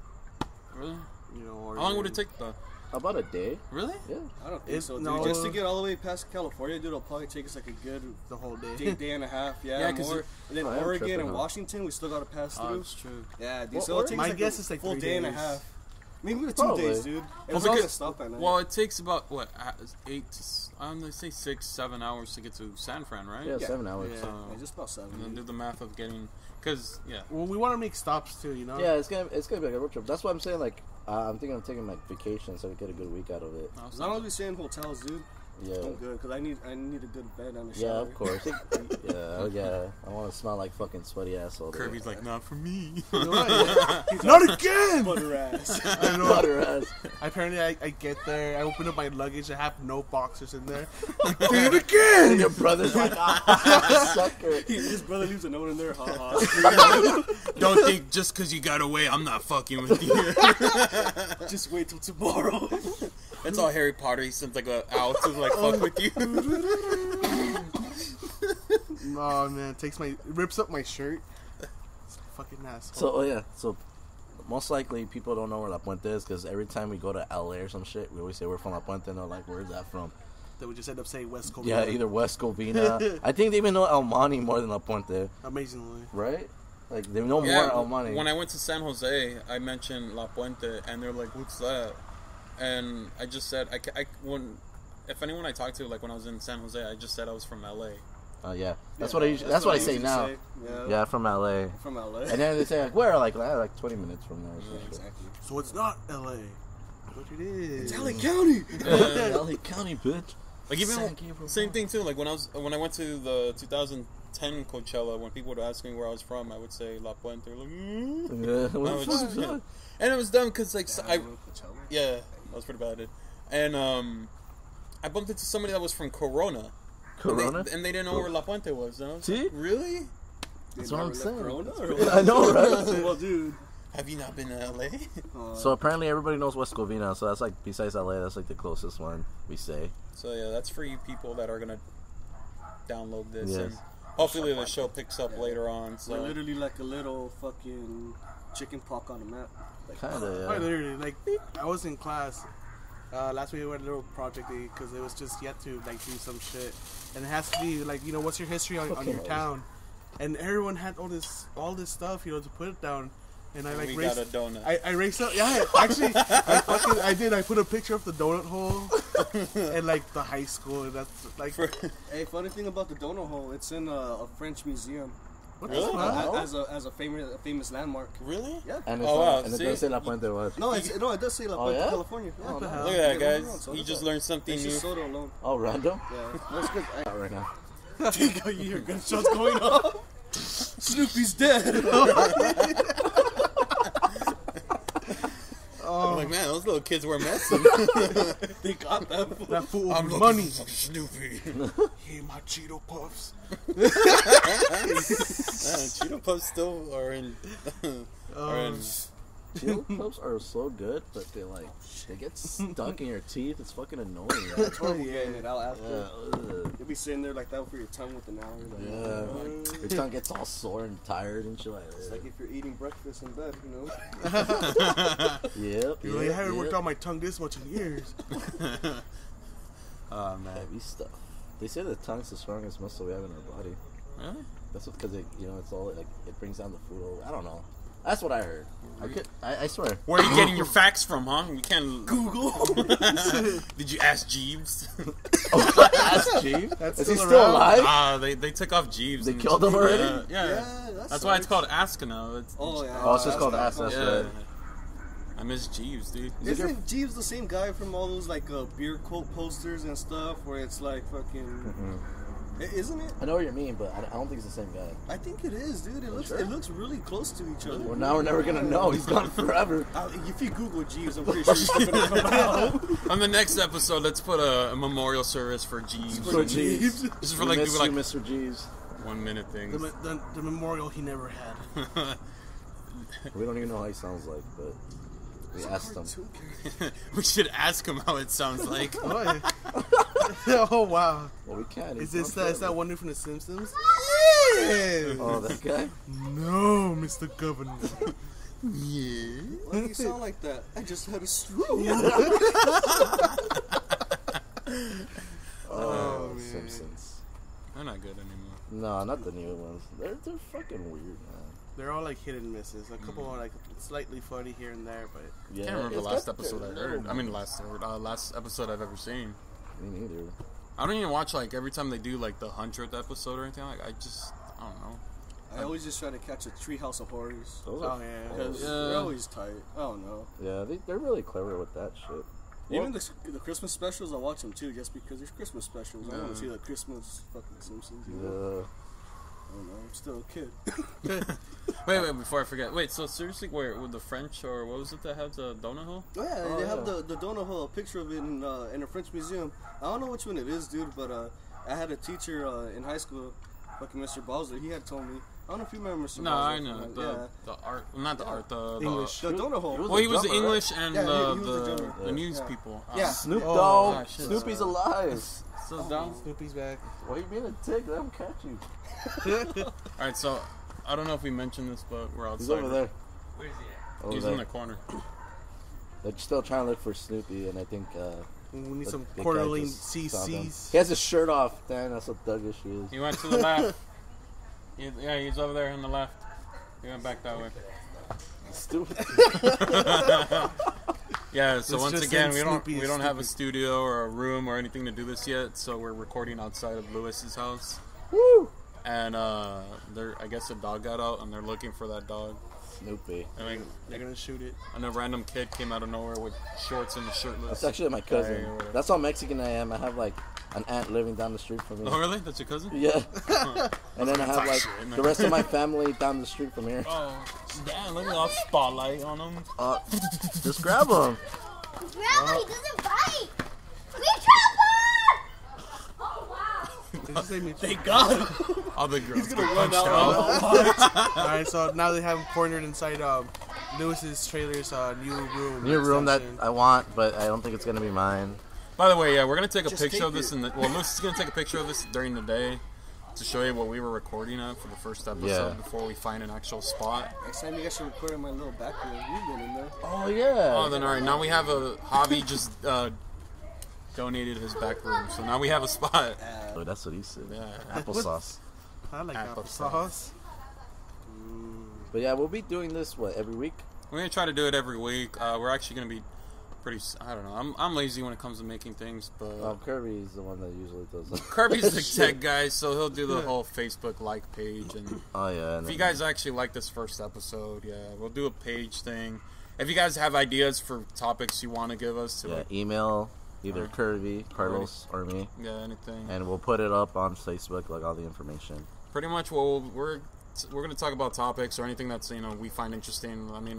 Speaker 1: Really?
Speaker 3: You know, or
Speaker 1: How long would it take though?
Speaker 2: About a day.
Speaker 1: Really?
Speaker 2: Yeah.
Speaker 4: I don't think
Speaker 3: It's-
Speaker 4: so, dude.
Speaker 3: no.
Speaker 4: Just to get all the way past California, dude, it'll probably take us like a good
Speaker 3: the whole day?
Speaker 4: day and a half. Yeah,
Speaker 1: Yeah, 'cause
Speaker 4: more.
Speaker 1: it-
Speaker 4: And then
Speaker 2: I am
Speaker 4: Oregon
Speaker 2: tripping,
Speaker 4: and
Speaker 2: huh?
Speaker 4: Washington, we still got to pass
Speaker 1: Oh,
Speaker 4: through.
Speaker 1: that's true.
Speaker 4: Yeah, dude.
Speaker 2: Well,
Speaker 4: So it'll take
Speaker 3: my
Speaker 4: us like
Speaker 3: guess
Speaker 4: a
Speaker 3: is like
Speaker 4: full
Speaker 3: 3
Speaker 4: day and a
Speaker 3: days.
Speaker 4: half. Maybe 2
Speaker 2: Probably.
Speaker 4: days, dude. And
Speaker 1: Well,
Speaker 4: we're not gonna
Speaker 1: because-
Speaker 4: stop at night.
Speaker 1: Well, it takes about what 8 to I'm gonna say 6-7 hours to get to San Fran, right?
Speaker 2: Yeah,
Speaker 4: Yeah.
Speaker 2: 7 hours.
Speaker 3: Yeah.
Speaker 1: So,
Speaker 4: Yeah, just about 7.
Speaker 1: and then do the math of getting, because yeah.
Speaker 3: Well, we want to make stops too, you know?
Speaker 2: Yeah, it's gonna be like a road trip. That's why I'm saying, like, I'm thinking of taking like vacation so we get a good week out of it.
Speaker 4: As long as we stay in hotels, dude.
Speaker 2: Yeah.
Speaker 4: I'm good because I need a good bed and a shower.
Speaker 2: Yeah, of course. Yeah. I want to smell like fucking sweaty asshole.
Speaker 1: Kirby's like, not for me.
Speaker 3: Not again.
Speaker 4: Butter ass.
Speaker 3: I know.
Speaker 2: Butter ass.
Speaker 3: Apparently, I get there, I open up my luggage, I have no boxers in there. Do it again!
Speaker 2: And your brother's like, ah, sucker.
Speaker 4: His brother leaves a note in there. Ha ha.
Speaker 1: Don't think just because you got away, I'm not fucking with you.
Speaker 4: Just wait till tomorrow.
Speaker 1: That's all Harry Potter. He sends like a owl to like fuck with you.
Speaker 3: Oh man, rips up my shirt. It's a fucking asshole.
Speaker 2: So most likely people don't know where La Puente is because every time we go to LA or some shit, we always say we're from La Puente, and they're like, "Where's that from?"
Speaker 3: Then we just end up saying West Covina.
Speaker 2: Yeah, either West Covina. I think they even know El Monte more than La Puente,
Speaker 3: Amazingly.
Speaker 2: right? Like they know more
Speaker 1: Yeah,
Speaker 2: El Monte.
Speaker 1: when I went to San Jose, I mentioned La Puente, and they're like, "What's that?" And I just said, if anyone I talked to, like when I was in San Jose, I just said I was from LA.
Speaker 2: Yeah, that's what I say now. Yeah, from LA.
Speaker 4: From LA.
Speaker 2: And then they say like, where? Like 20 minutes from there.
Speaker 4: Yeah, exactly.
Speaker 3: So it's not LA. What it is?
Speaker 4: It's LA County.
Speaker 2: LA County, bitch.
Speaker 1: Like even
Speaker 2: San Gabriel.
Speaker 1: same thing too. Like when I went to the 2010 Coachella, when people would ask me where I was from, I would say La Puente. They're like,
Speaker 2: Yeah, what
Speaker 1: I
Speaker 2: the
Speaker 1: was
Speaker 2: fuck
Speaker 1: just-
Speaker 2: is that?
Speaker 1: and it was dumb because like
Speaker 4: Coachella.
Speaker 1: yeah, that was pretty bad. And I bumped into somebody that was from Corona.
Speaker 2: Corona?
Speaker 1: And they didn't know where La Puente was. And I was
Speaker 2: See?
Speaker 1: like, really?
Speaker 2: That's what I'm saying.
Speaker 4: Corona, or what?
Speaker 2: I know, right?
Speaker 4: Well, dude.
Speaker 1: Have you not been to LA?
Speaker 2: So apparently everybody knows West Covina, so that's like, besides LA, that's like the closest one we say.
Speaker 1: So yeah, that's for you people that are gonna download this,
Speaker 2: Yes.
Speaker 1: and hopefully the show picks up later on. So
Speaker 4: We're literally like a little fucking chicken pox on the map. Like,
Speaker 2: Kinda,
Speaker 3: Quite
Speaker 2: yeah.
Speaker 3: literally, like I was in class last week. We had a little project because it was just you had to like do some shit, and it has to be like what's your history on your town, and everyone had all this stuff to put it down, and I like
Speaker 1: we
Speaker 3: raced,
Speaker 1: got a donut.
Speaker 3: I raced up. Yeah, actually, I did. I put a picture of the donut hole and like the high school. And that's like
Speaker 4: hey, funny thing about the donut hole, it's in a French museum.
Speaker 3: what
Speaker 1: Really?
Speaker 3: the fuck?
Speaker 4: As a famous landmark.
Speaker 1: Really?
Speaker 4: Yeah.
Speaker 2: And it's
Speaker 1: Oh, wow,
Speaker 2: and it
Speaker 1: see?
Speaker 2: doesn't say La Puente what?
Speaker 4: No, it does say La
Speaker 2: Oh,
Speaker 4: Puente,
Speaker 2: yeah?
Speaker 4: California. Yeah.
Speaker 3: What the hell?
Speaker 1: Look at that,
Speaker 4: Yeah,
Speaker 1: guys.
Speaker 4: no, no,
Speaker 1: You
Speaker 4: no,
Speaker 1: just
Speaker 4: no.
Speaker 1: learned something
Speaker 4: It's
Speaker 1: new.
Speaker 4: just soda alone.
Speaker 2: Oh, random?
Speaker 4: Yeah. That's good.
Speaker 2: Not right now.
Speaker 4: You hear gunshots going off. Snoopy's dead.
Speaker 1: I'm like, man, those little kids were messing.
Speaker 4: They got that.
Speaker 3: That fool
Speaker 1: I'm
Speaker 3: owes
Speaker 1: looking
Speaker 3: money.
Speaker 1: for Snoopy.
Speaker 3: Hey, my Cheeto puffs.
Speaker 1: Cheeto Puffs still are in. are in
Speaker 2: Cheeto Puffs are so good, but they get stuck in your teeth. It's fucking annoying. Right?
Speaker 4: It's horrible getting it out after.
Speaker 2: Ugh.
Speaker 4: You'll be sitting there like that for your tongue with an hour. Like,
Speaker 2: Yeah, your tongue gets all sore and tired and shit like
Speaker 4: It's
Speaker 2: that.
Speaker 4: like if you're eating breakfast in bed,
Speaker 2: Yep.
Speaker 3: Dude, I haven't worked on my tongue this much in years.
Speaker 1: Oh man.
Speaker 2: Heavy stuff. They say the tongue's the strongest muscle we have in our body.
Speaker 1: Really?
Speaker 2: That's because it's all like it brings down the food. I don't know. That's what I heard. I swear.
Speaker 1: Where are you getting your facts from, huh? You can't.
Speaker 4: Google.
Speaker 1: Did you ask Jeeves?
Speaker 2: Ask Jeeves.
Speaker 3: That's
Speaker 2: Is he
Speaker 3: still
Speaker 2: still
Speaker 3: around?
Speaker 2: alive?
Speaker 1: They took off Jeeves.
Speaker 2: They
Speaker 1: and-
Speaker 2: killed him already?
Speaker 1: Yeah. That's why it's called Ask now. It's,
Speaker 4: Oh yeah.
Speaker 2: Oh, it's just called Ask. That's
Speaker 1: yeah.
Speaker 2: right.
Speaker 1: I miss Jeeves, dude.
Speaker 4: Isn't Jeeves the same guy from all those like beer quote posters and stuff where it's like fucking? Isn't it?
Speaker 2: I know what you mean, but I don't think it's the same guy.
Speaker 4: I think it is, dude.
Speaker 2: Sure?
Speaker 4: It looks really close to each other.
Speaker 2: Well, now we're never gonna know. He's gone forever.
Speaker 4: If you Google Jeeves, I'm pretty sure he's gonna come out.
Speaker 1: On the next episode, let's put a memorial service for Jeeves.
Speaker 2: For Jeeves.
Speaker 1: Just
Speaker 2: We
Speaker 1: for like,
Speaker 2: miss
Speaker 1: do like
Speaker 2: you, Mr. Jeeves.
Speaker 1: 1 minute things.
Speaker 3: The memorial he never had.
Speaker 2: We don't even know how he sounds like, but we asked him.
Speaker 1: We should ask him how it sounds like.
Speaker 3: What? Oh wow!
Speaker 2: Well, we can.
Speaker 3: Is
Speaker 2: He's
Speaker 3: this
Speaker 2: not
Speaker 3: that one dude from The Simpsons? Yeah.
Speaker 2: Oh, that guy?
Speaker 3: No, Mr. Governor.
Speaker 1: Yeah.
Speaker 4: Why do you sound like that? I just had a stroke.
Speaker 2: Oh,
Speaker 3: man.
Speaker 2: Simpsons.
Speaker 1: They're not good anymore.
Speaker 2: No, not the new ones. They're fucking weird, man.
Speaker 3: They're all like hit and misses. A couple are like slightly funny here and there, but
Speaker 2: Yeah,
Speaker 1: I can't remember the
Speaker 2: it's
Speaker 1: last
Speaker 2: got
Speaker 1: episode I
Speaker 2: their
Speaker 1: heard.
Speaker 2: little-
Speaker 1: I mean, last episode I've ever seen.
Speaker 2: Me neither.
Speaker 1: I don't even watch like every time they do like the 100th episode or anything. Like I don't know.
Speaker 4: I always just try to catch a Treehouse of Horrors.
Speaker 2: Those
Speaker 3: oh
Speaker 2: are,
Speaker 3: yeah.
Speaker 4: Because
Speaker 1: Yeah.
Speaker 4: they're always tight. I don't know.
Speaker 2: yeah, they're really clever with that shit.
Speaker 4: Even the Christmas specials, I watch them too, just because there's Christmas specials. I want to see the Christmas fucking Simpsons. You know? I don't know. I'm still a kid.
Speaker 1: Wait, before I forget. Wait, so seriously, where with the French or what was it that had the donut hole?
Speaker 4: Oh, yeah, they have the donut hole, a picture of it in a French museum. I don't know which one it is, dude, but I had a teacher in high school, fucking Mr. Bowser. He had told me. I don't know if you remember Mr.
Speaker 1: No,
Speaker 4: Bowser.
Speaker 1: I know the art, not the art, the
Speaker 3: English.
Speaker 4: The donut hole.
Speaker 1: Well, he was the
Speaker 2: drummer,
Speaker 1: English and
Speaker 4: Yeah, he was the drummer.
Speaker 1: the news people.
Speaker 4: Yeah.
Speaker 2: Snoop
Speaker 3: Oh,
Speaker 2: Dogg.
Speaker 1: shit.
Speaker 2: Snoopy's alive.
Speaker 1: So down.
Speaker 3: Snoopy's back.
Speaker 2: Why you being a tick? Let him catch you.
Speaker 1: All right, so I don't know if we mentioned this, but we're outside.
Speaker 2: He's over there.
Speaker 5: Where's he at?
Speaker 2: Over
Speaker 1: He's
Speaker 2: there.
Speaker 1: in the corner.
Speaker 2: They're still trying to look for Snoopy, and I think
Speaker 3: We need
Speaker 2: the
Speaker 3: some
Speaker 2: big guy
Speaker 3: quarterling
Speaker 2: just saw them.
Speaker 3: CCs.
Speaker 2: He has his shirt off. Damn, that's what thuggish he is.
Speaker 1: He went to the left. Yeah, he's over there on the left. He went back that way.
Speaker 2: Stupid.
Speaker 1: Yeah, so
Speaker 3: Let's
Speaker 1: once
Speaker 3: just
Speaker 1: again,
Speaker 3: send Snoopy
Speaker 1: we
Speaker 3: is
Speaker 1: don't have a
Speaker 3: stupid.
Speaker 1: studio or a room or anything to do this yet, so we're recording outside of Lewis's house.
Speaker 2: Woo!
Speaker 1: And I guess a dog got out, and they're looking for that dog.
Speaker 2: Snoopy.
Speaker 1: I mean,
Speaker 3: They're gonna shoot it.
Speaker 1: and a random kid came out of nowhere with shorts and a shirtless.
Speaker 2: That's actually my cousin.
Speaker 1: Guy or whatever.
Speaker 2: That's how Mexican I am. I have like an aunt living down the street from me.
Speaker 1: Oh, really? That's your cousin?
Speaker 2: Yeah. And then I have like
Speaker 1: shit, man.
Speaker 2: the rest of my family down the street from here.
Speaker 1: Oh, damn! Look at all spotlight on him.
Speaker 2: Just grab him.
Speaker 6: Grandma, he doesn't bite! We trap him! Oh, wow!
Speaker 3: They just made me
Speaker 1: Thank God! All the girls get
Speaker 4: run
Speaker 1: punched
Speaker 4: out.
Speaker 1: out.
Speaker 3: Alright, so now they have him cornered inside Lewis's trailer's new room.
Speaker 2: New room that
Speaker 3: extension.
Speaker 2: I want, but I don't think it's gonna be mine.
Speaker 1: By the way, yeah, we're gonna take a
Speaker 4: Just
Speaker 1: picture
Speaker 4: take
Speaker 1: of this
Speaker 4: it.
Speaker 1: well, Lewis is gonna take a picture of this during the day to show you what we were recording at for the first episode
Speaker 2: Yeah.
Speaker 1: before we find an actual spot.
Speaker 4: Next time you guys should record in my little back room. You've been in there.
Speaker 2: Oh yeah.
Speaker 1: Oh, then all right, now we have a Javi just donated his back room, so now we have a spot.
Speaker 2: Oh, that's what he said.
Speaker 1: Yeah.
Speaker 2: Applesauce.
Speaker 3: I like
Speaker 1: Applesauce.
Speaker 3: applesauce.
Speaker 2: But yeah, we'll be doing this every week.
Speaker 1: We're gonna try to do it every week. We're actually gonna be pretty. I don't know. I'm lazy when it comes to making things, but
Speaker 2: Kirby's the one that usually does it.
Speaker 1: Kirby's the tech guy, so he'll do the whole Facebook like page. And
Speaker 2: Oh yeah.
Speaker 1: if you guys actually like this first episode, yeah, we'll do a page thing. If you guys have ideas for topics you want to give us, to
Speaker 2: email either Kirby, Carlos, or me,
Speaker 1: yeah, anything.
Speaker 2: and we'll put it up on Facebook, like all the information.
Speaker 1: Pretty much, we're gonna talk about topics or anything that's we find interesting. I mean,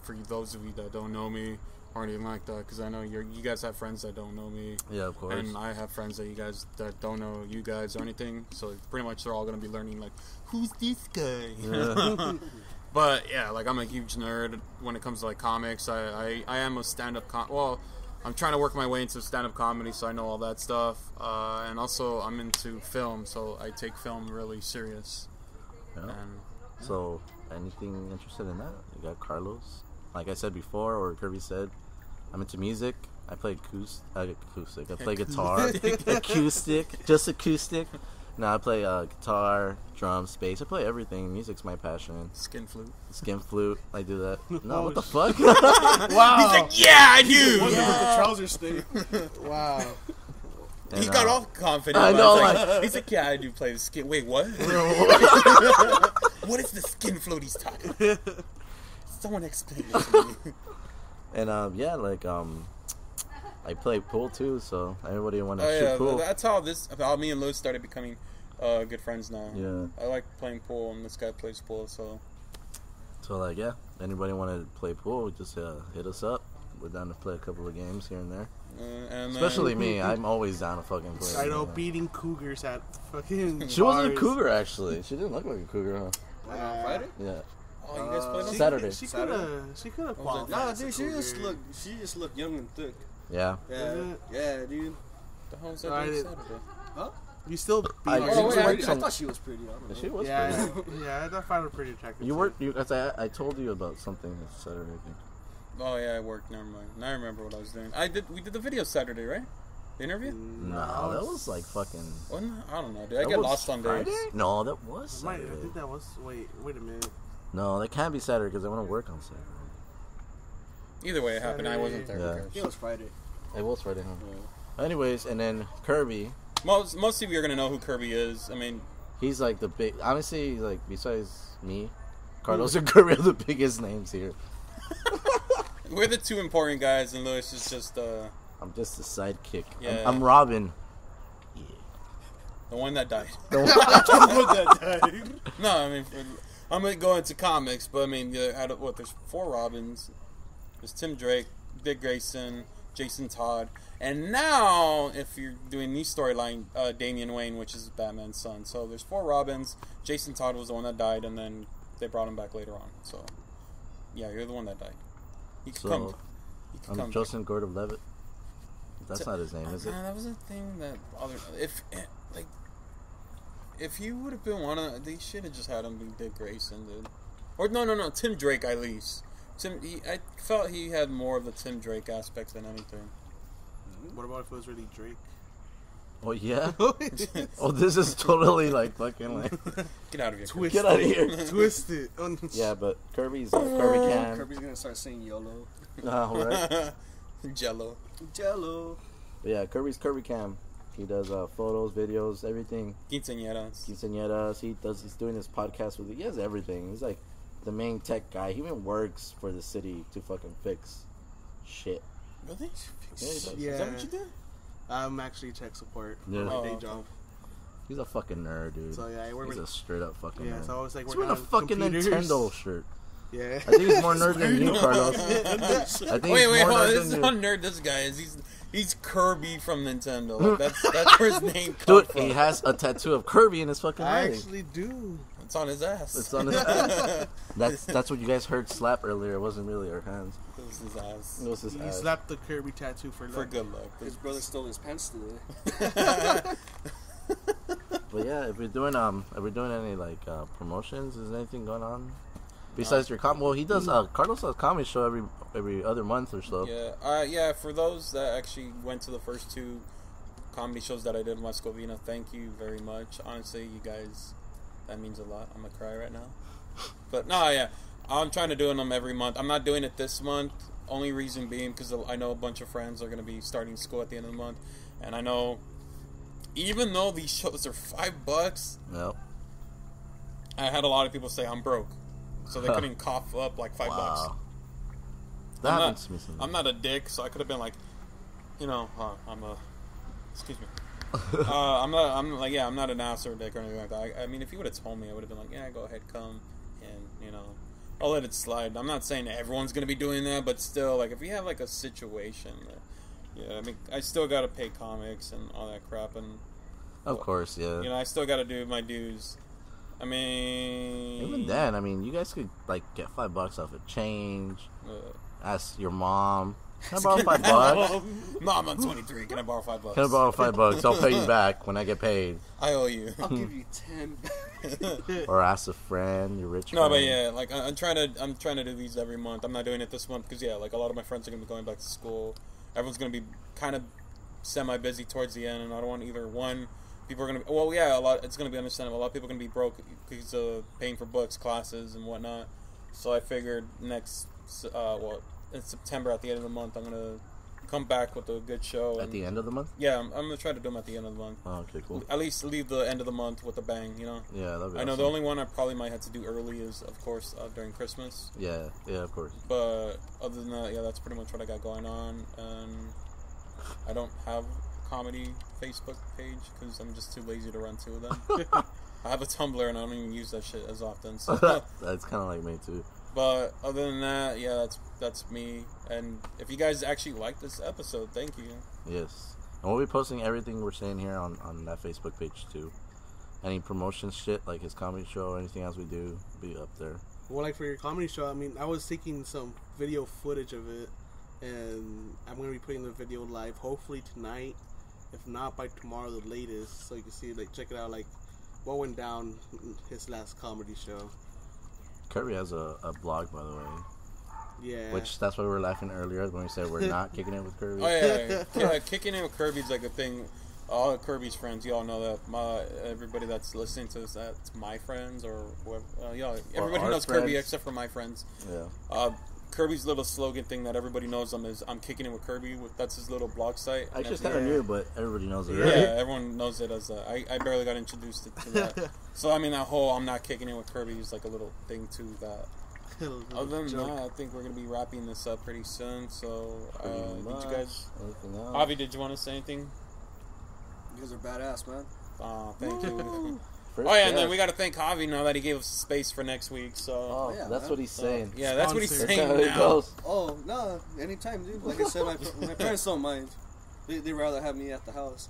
Speaker 1: for those of you that don't know me or anything like that, because I know you guys have friends that don't know me.
Speaker 2: Yeah, of course.
Speaker 1: And I have friends that don't know you guys or anything. So pretty much they're all gonna be learning like, who's this guy?
Speaker 2: Yeah.
Speaker 1: But yeah, like I'm a huge nerd when it comes to like comics. I am a stand-up well, I'm trying to work my way into stand-up comedy, so I know all that stuff. And also I'm into film, so I take film really serious.
Speaker 2: Yeah.
Speaker 1: And
Speaker 2: So, anything interested in that? You got Carlos. Like I said before, or Kirby said, I'm into music. I play acoustic. I play guitar. Acoustic. Just acoustic. No, I play guitar, drums, bass. I play everything. Music's my passion.
Speaker 1: skin flute.
Speaker 2: Skin flute. I do that. No,
Speaker 3: Oh,
Speaker 2: what the fuck?
Speaker 3: Wow.
Speaker 1: He's like, yeah, I do.
Speaker 4: Wonder what the trousers stay.
Speaker 3: Wow.
Speaker 2: And,
Speaker 1: He got all confident.
Speaker 2: I
Speaker 1: but
Speaker 2: know,
Speaker 1: it's like, he's like, yeah, I do play the skin. Wait, what? What is the skin flute he's talking about? Someone explain it to me.
Speaker 2: And I play pool too. So everybody want to
Speaker 1: Oh
Speaker 2: shoot
Speaker 1: yeah,
Speaker 2: pool.
Speaker 1: that's how me and Lewis started becoming good friends now.
Speaker 2: Yeah.
Speaker 1: I like playing pool, and this guy plays pool, so
Speaker 2: So like yeah, anybody want to play pool? Just hit us up. We're down to play a couple of games here and there.
Speaker 1: and
Speaker 2: Especially me, I'm always down to fucking play.
Speaker 3: I know,
Speaker 2: Yeah.
Speaker 3: beating cougars at fucking.
Speaker 2: She wasn't a
Speaker 3: bars.
Speaker 2: cougar actually. She didn't look like a cougar, huh?
Speaker 4: Friday?
Speaker 2: Yeah.
Speaker 1: Oh, you guys played on
Speaker 2: Saturday.
Speaker 3: She could have qualified.
Speaker 4: Nah,
Speaker 3: as a
Speaker 4: dude, she just looked young and thick.
Speaker 2: Yeah.
Speaker 4: Yeah,
Speaker 3: Is it?
Speaker 4: yeah, dude.
Speaker 1: The hell was that
Speaker 3: I
Speaker 1: doing
Speaker 3: did-
Speaker 1: Saturday?
Speaker 4: Huh?
Speaker 3: You still beat
Speaker 2: I-
Speaker 3: her.
Speaker 2: she
Speaker 1: Oh,
Speaker 2: was
Speaker 1: wait,
Speaker 2: like
Speaker 4: I
Speaker 2: some-
Speaker 4: thought she was pretty. I don't know.
Speaker 2: She was
Speaker 3: Yeah,
Speaker 2: pretty.
Speaker 3: yeah, I find her pretty attractive.
Speaker 2: You
Speaker 3: too.
Speaker 2: were you. Cause I told you about something Saturday. I think.
Speaker 1: Oh yeah, I worked. Never mind. Now I remember what I was doing. We did the video Saturday, right? The interview?
Speaker 2: No, that was like fucking.
Speaker 1: Wasn't it? I don't know, dude. I
Speaker 2: that
Speaker 1: get
Speaker 2: was
Speaker 1: lost on days.
Speaker 2: Friday? No, that was
Speaker 3: Might-
Speaker 2: Saturday.
Speaker 3: I think that was. Wait a minute.
Speaker 2: No, that can't be Saturday because I want to work on Saturday.
Speaker 1: Either way, it happened. I wasn't there.
Speaker 2: Yeah.
Speaker 1: Who
Speaker 4: It
Speaker 1: cares?
Speaker 4: was Friday.
Speaker 2: It was Friday, huh? Anyways, and then Kirby,
Speaker 1: Most of you are gonna know who Kirby is. I mean,
Speaker 2: he's like the big. Honestly, besides me, Carlos and Kirby are the biggest names here.
Speaker 1: We're the two important guys, and Lewis is just
Speaker 2: I'm just a sidekick.
Speaker 1: Yeah.
Speaker 2: I'm Robin.
Speaker 1: the one that died.
Speaker 2: The one-
Speaker 1: No, I mean, I'm gonna go into comics, but I mean, there's 4 Robins. There's Tim Drake, Dick Grayson, Jason Todd, and now, if you're doing the storyline, Damian Wayne, which is Batman's son. So there's 4 Robins. Jason Todd was the one that died, and then they brought him back later on. So, yeah, you're the one that died. You can come. You can
Speaker 2: I'm
Speaker 1: come.
Speaker 2: Joseph Gordon-Levitt. That's not his name, is it?
Speaker 1: That was a thing that bothered. If he would have been one of, they should have just had him be Dick Grayson, dude. Or no, Tim Drake at least. I felt he had more of the Tim Drake aspect than anything.
Speaker 3: What about if it was really Drake?
Speaker 2: Oh yeah. Oh, this is totally like fucking like.
Speaker 1: Get out of here.
Speaker 3: Twist
Speaker 2: Get out of here.
Speaker 3: Twist it.
Speaker 2: Yeah, but Kirby's Kirby Cam.
Speaker 4: Kirby's gonna start saying YOLO.
Speaker 2: Right.
Speaker 1: Jello.
Speaker 4: Jello.
Speaker 2: But yeah, Kirby's Kirby Cam. He does photos, videos, everything.
Speaker 1: Quinceañeras.
Speaker 2: Quinceañeras. He's doing his podcast with. He has everything. He's like the main tech guy. He even works for the city to fucking fix shit.
Speaker 1: Really?
Speaker 2: Yeah, he does.
Speaker 3: Yeah.
Speaker 1: Is that what you do?
Speaker 3: I'm actually tech support for
Speaker 2: Yeah.
Speaker 3: my day
Speaker 1: Oh,
Speaker 3: job.
Speaker 2: He's a fucking nerd, dude.
Speaker 3: So yeah, I work
Speaker 2: He's
Speaker 3: with.
Speaker 2: a straight up fucking
Speaker 3: Yeah,
Speaker 2: nerd.
Speaker 3: so I was like
Speaker 2: He's
Speaker 3: working
Speaker 2: wearing a
Speaker 3: on
Speaker 2: fucking
Speaker 3: computers.
Speaker 2: Nintendo shirt.
Speaker 3: Yeah.
Speaker 2: I think he's more nerd than you, Carlos. I think
Speaker 1: Wait,
Speaker 2: he's more
Speaker 1: hold on.
Speaker 2: nerd
Speaker 1: This is
Speaker 2: than
Speaker 1: how
Speaker 2: you.
Speaker 1: nerd this guy is. He's Kirby from Nintendo. Like, that's where his name comes
Speaker 2: Dude,
Speaker 1: from.
Speaker 2: he has a tattoo of Kirby in his fucking
Speaker 3: I
Speaker 2: leg.
Speaker 3: actually do.
Speaker 1: It's on his ass.
Speaker 2: It's on his ass. That's what you guys heard slap earlier. It wasn't really our hands.
Speaker 1: It was his ass.
Speaker 2: It was his
Speaker 3: He
Speaker 2: ass.
Speaker 3: slapped the Kirby tattoo for
Speaker 1: For
Speaker 3: luck.
Speaker 1: good luck.
Speaker 4: His brother stole his pants today.
Speaker 2: But yeah, if we're doing any like promotions, is there anything going on? Besides your well, he does Carlos does comedy show every other month or so.
Speaker 1: Yeah. For those that actually went to the first 2 comedy shows that I did in West Covina, thank you very much. Honestly, you guys, that means a lot. I'm gonna cry right now. But no, yeah, I'm trying to do them every month. I'm not doing it this month. Only reason being because I know a bunch of friends are gonna be starting school at the end of the month, and I know even though these shows are $5,
Speaker 2: Yep.
Speaker 1: I had a lot of people say I'm broke, so they couldn't cough up like $5.
Speaker 2: Wow. That
Speaker 1: I'm
Speaker 2: happens to me sometimes.
Speaker 1: I'm not a dick, so I could have been like, excuse me. I'm not an ass or a dick or anything like that. I mean, if you would have told me, I would have been like, yeah, go ahead, come, and I'll let it slide. I'm not saying everyone's gonna be doing that, but still, like, if you have like a situation, I mean, I still gotta pay comics and all that crap, and
Speaker 2: Of course, yeah.
Speaker 1: I still gotta do my dues. I mean,
Speaker 2: Even then, I mean, you guys could like get $5 off of change.
Speaker 1: uh,
Speaker 2: Ask your mom. Can I borrow $5?
Speaker 1: Mom, I'm 23. Can I borrow $5?
Speaker 2: Can I borrow $5? I'll pay you back when I get paid.
Speaker 1: I owe you.
Speaker 4: I'll give you 10.
Speaker 2: Or ask a friend, your rich
Speaker 1: No,
Speaker 2: friend.
Speaker 1: but yeah, like I'm trying to do these every month. I'm not doing it this month because like a lot of my friends are gonna be going back to school. Everyone's gonna be kind of semi busy towards the end, and I don't want either one. People are gonna it's gonna be understandable. A lot of people are gonna be broke because of paying for books, classes, and whatnot. So I figured in September at the end of the month, I'm gonna come back with a good show.
Speaker 2: At the end of the month?
Speaker 1: Yeah, I'm gonna try to do them at the end of the month.
Speaker 2: Oh, okay, cool.
Speaker 1: At least leave the end of the month with a bang,
Speaker 2: Yeah, that'd be
Speaker 1: I know
Speaker 2: awesome.
Speaker 1: the only one I probably might have to do early is, of course, during Christmas.
Speaker 2: Yeah, of course.
Speaker 1: But other than that, yeah, that's pretty much what I got going on. And I don't have a comedy Facebook page because I'm just too lazy to run 2 of them. I have a Tumblr and I don't even use that shit as often. So.
Speaker 2: That's kind of like me too.
Speaker 1: But other than that, yeah, that's me. And if you guys actually like this episode, thank you.
Speaker 2: Yes. And we'll be posting everything we're saying here on that Facebook page too. Any promotion shit, like his comedy show or anything else we do, be up there.
Speaker 3: Well, like for your comedy show, I mean, I was taking some video footage of it, and I'm going to be putting the video live hopefully tonight, if not by tomorrow the latest, so you can see, like, check it out, like, what went down his last comedy show.
Speaker 2: Kirby has a blog, by the way.
Speaker 3: Yeah.
Speaker 2: Which, that's why we were laughing earlier when we said we're not kicking it with Kirby.
Speaker 1: Oh yeah. Kicking in with Kirby's like a thing. All of Kirby's friends, y'all know that. Everybody that's listening to this, that's my friends or whoever. Everybody
Speaker 2: our
Speaker 1: knows Kirby
Speaker 2: friends.
Speaker 1: except for my friends.
Speaker 2: Yeah.
Speaker 1: Kirby's little slogan thing that everybody knows him is "I'm kicking it with Kirby." That's his little blog site.
Speaker 2: I just
Speaker 1: And
Speaker 2: kind of knew, but everybody knows it.
Speaker 1: yeah,
Speaker 2: Right?
Speaker 1: everyone knows it as I barely got introduced to that. So I mean, that whole "I'm not kicking it with Kirby" is like a little thing too that Other than
Speaker 3: Joke.
Speaker 1: that, I think we're gonna be wrapping this up pretty soon. So, did you guys,
Speaker 2: Anything else?
Speaker 1: Javi, did you want to say anything?
Speaker 4: You guys are badass, man.
Speaker 1: Thank you.
Speaker 2: First
Speaker 1: Oh yeah, and then
Speaker 2: guest.
Speaker 1: we got to thank Javi now that he gave us space for next week. So
Speaker 2: Oh,
Speaker 4: Yeah,
Speaker 2: that's
Speaker 4: man.
Speaker 2: what he's saying.
Speaker 1: yeah, that's what he's
Speaker 3: Sponsor.
Speaker 2: That's
Speaker 1: saying
Speaker 2: how it
Speaker 1: now.
Speaker 2: goes.
Speaker 4: Oh, no, anytime, dude. Like I said, my parents don't mind. They rather have me at the house.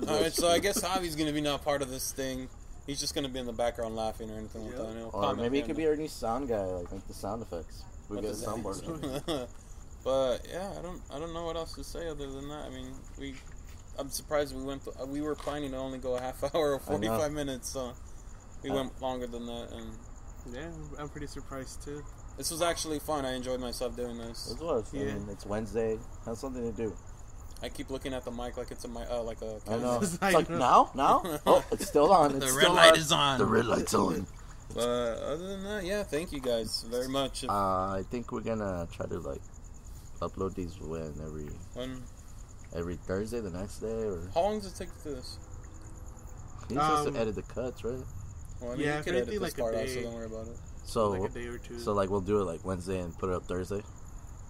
Speaker 1: All right, so I guess Javi's gonna be not part of this thing. He's just gonna be in the background laughing or anything like
Speaker 4: Yeah.
Speaker 1: that. He'll
Speaker 2: Or
Speaker 1: comment
Speaker 2: maybe he
Speaker 1: here
Speaker 2: could
Speaker 1: and
Speaker 2: be our new sound guy, like make the sound effects. We
Speaker 1: What
Speaker 2: get a
Speaker 1: does that
Speaker 2: soundboard.
Speaker 1: mean? But yeah, I don't know what else to say other than that. I mean, I'm surprised we were planning to only go a half hour or 45 minutes, so we went longer than that. And
Speaker 3: Yeah, I'm pretty surprised too.
Speaker 1: this was actually fun. I enjoyed myself doing this.
Speaker 2: It was. I
Speaker 3: Yeah.
Speaker 2: mean, it's Wednesday. Have something to do.
Speaker 1: I keep looking at the mic like it's a mic, like a.
Speaker 2: I know.
Speaker 3: It's
Speaker 2: It's
Speaker 3: like-
Speaker 2: like now. Oh, it's still on. It's
Speaker 1: The
Speaker 2: still
Speaker 1: red light
Speaker 2: on.
Speaker 1: is on.
Speaker 2: The red light's on.
Speaker 1: But other than that, yeah, thank you guys very much.
Speaker 2: I think we're gonna try to like upload these every Thursday, the next day, or
Speaker 1: How long does it take to do this?
Speaker 2: he just has to
Speaker 3: Um,
Speaker 2: edit the cuts, right?
Speaker 1: Well, I mean,
Speaker 3: Yeah,
Speaker 1: you
Speaker 3: if
Speaker 1: can
Speaker 3: anything,
Speaker 1: edit this
Speaker 3: like a
Speaker 1: part out,
Speaker 3: day.
Speaker 1: so don't worry about it.
Speaker 2: So
Speaker 3: Like a day or two.
Speaker 2: so like we'll do it like Wednesday and put it up Thursday.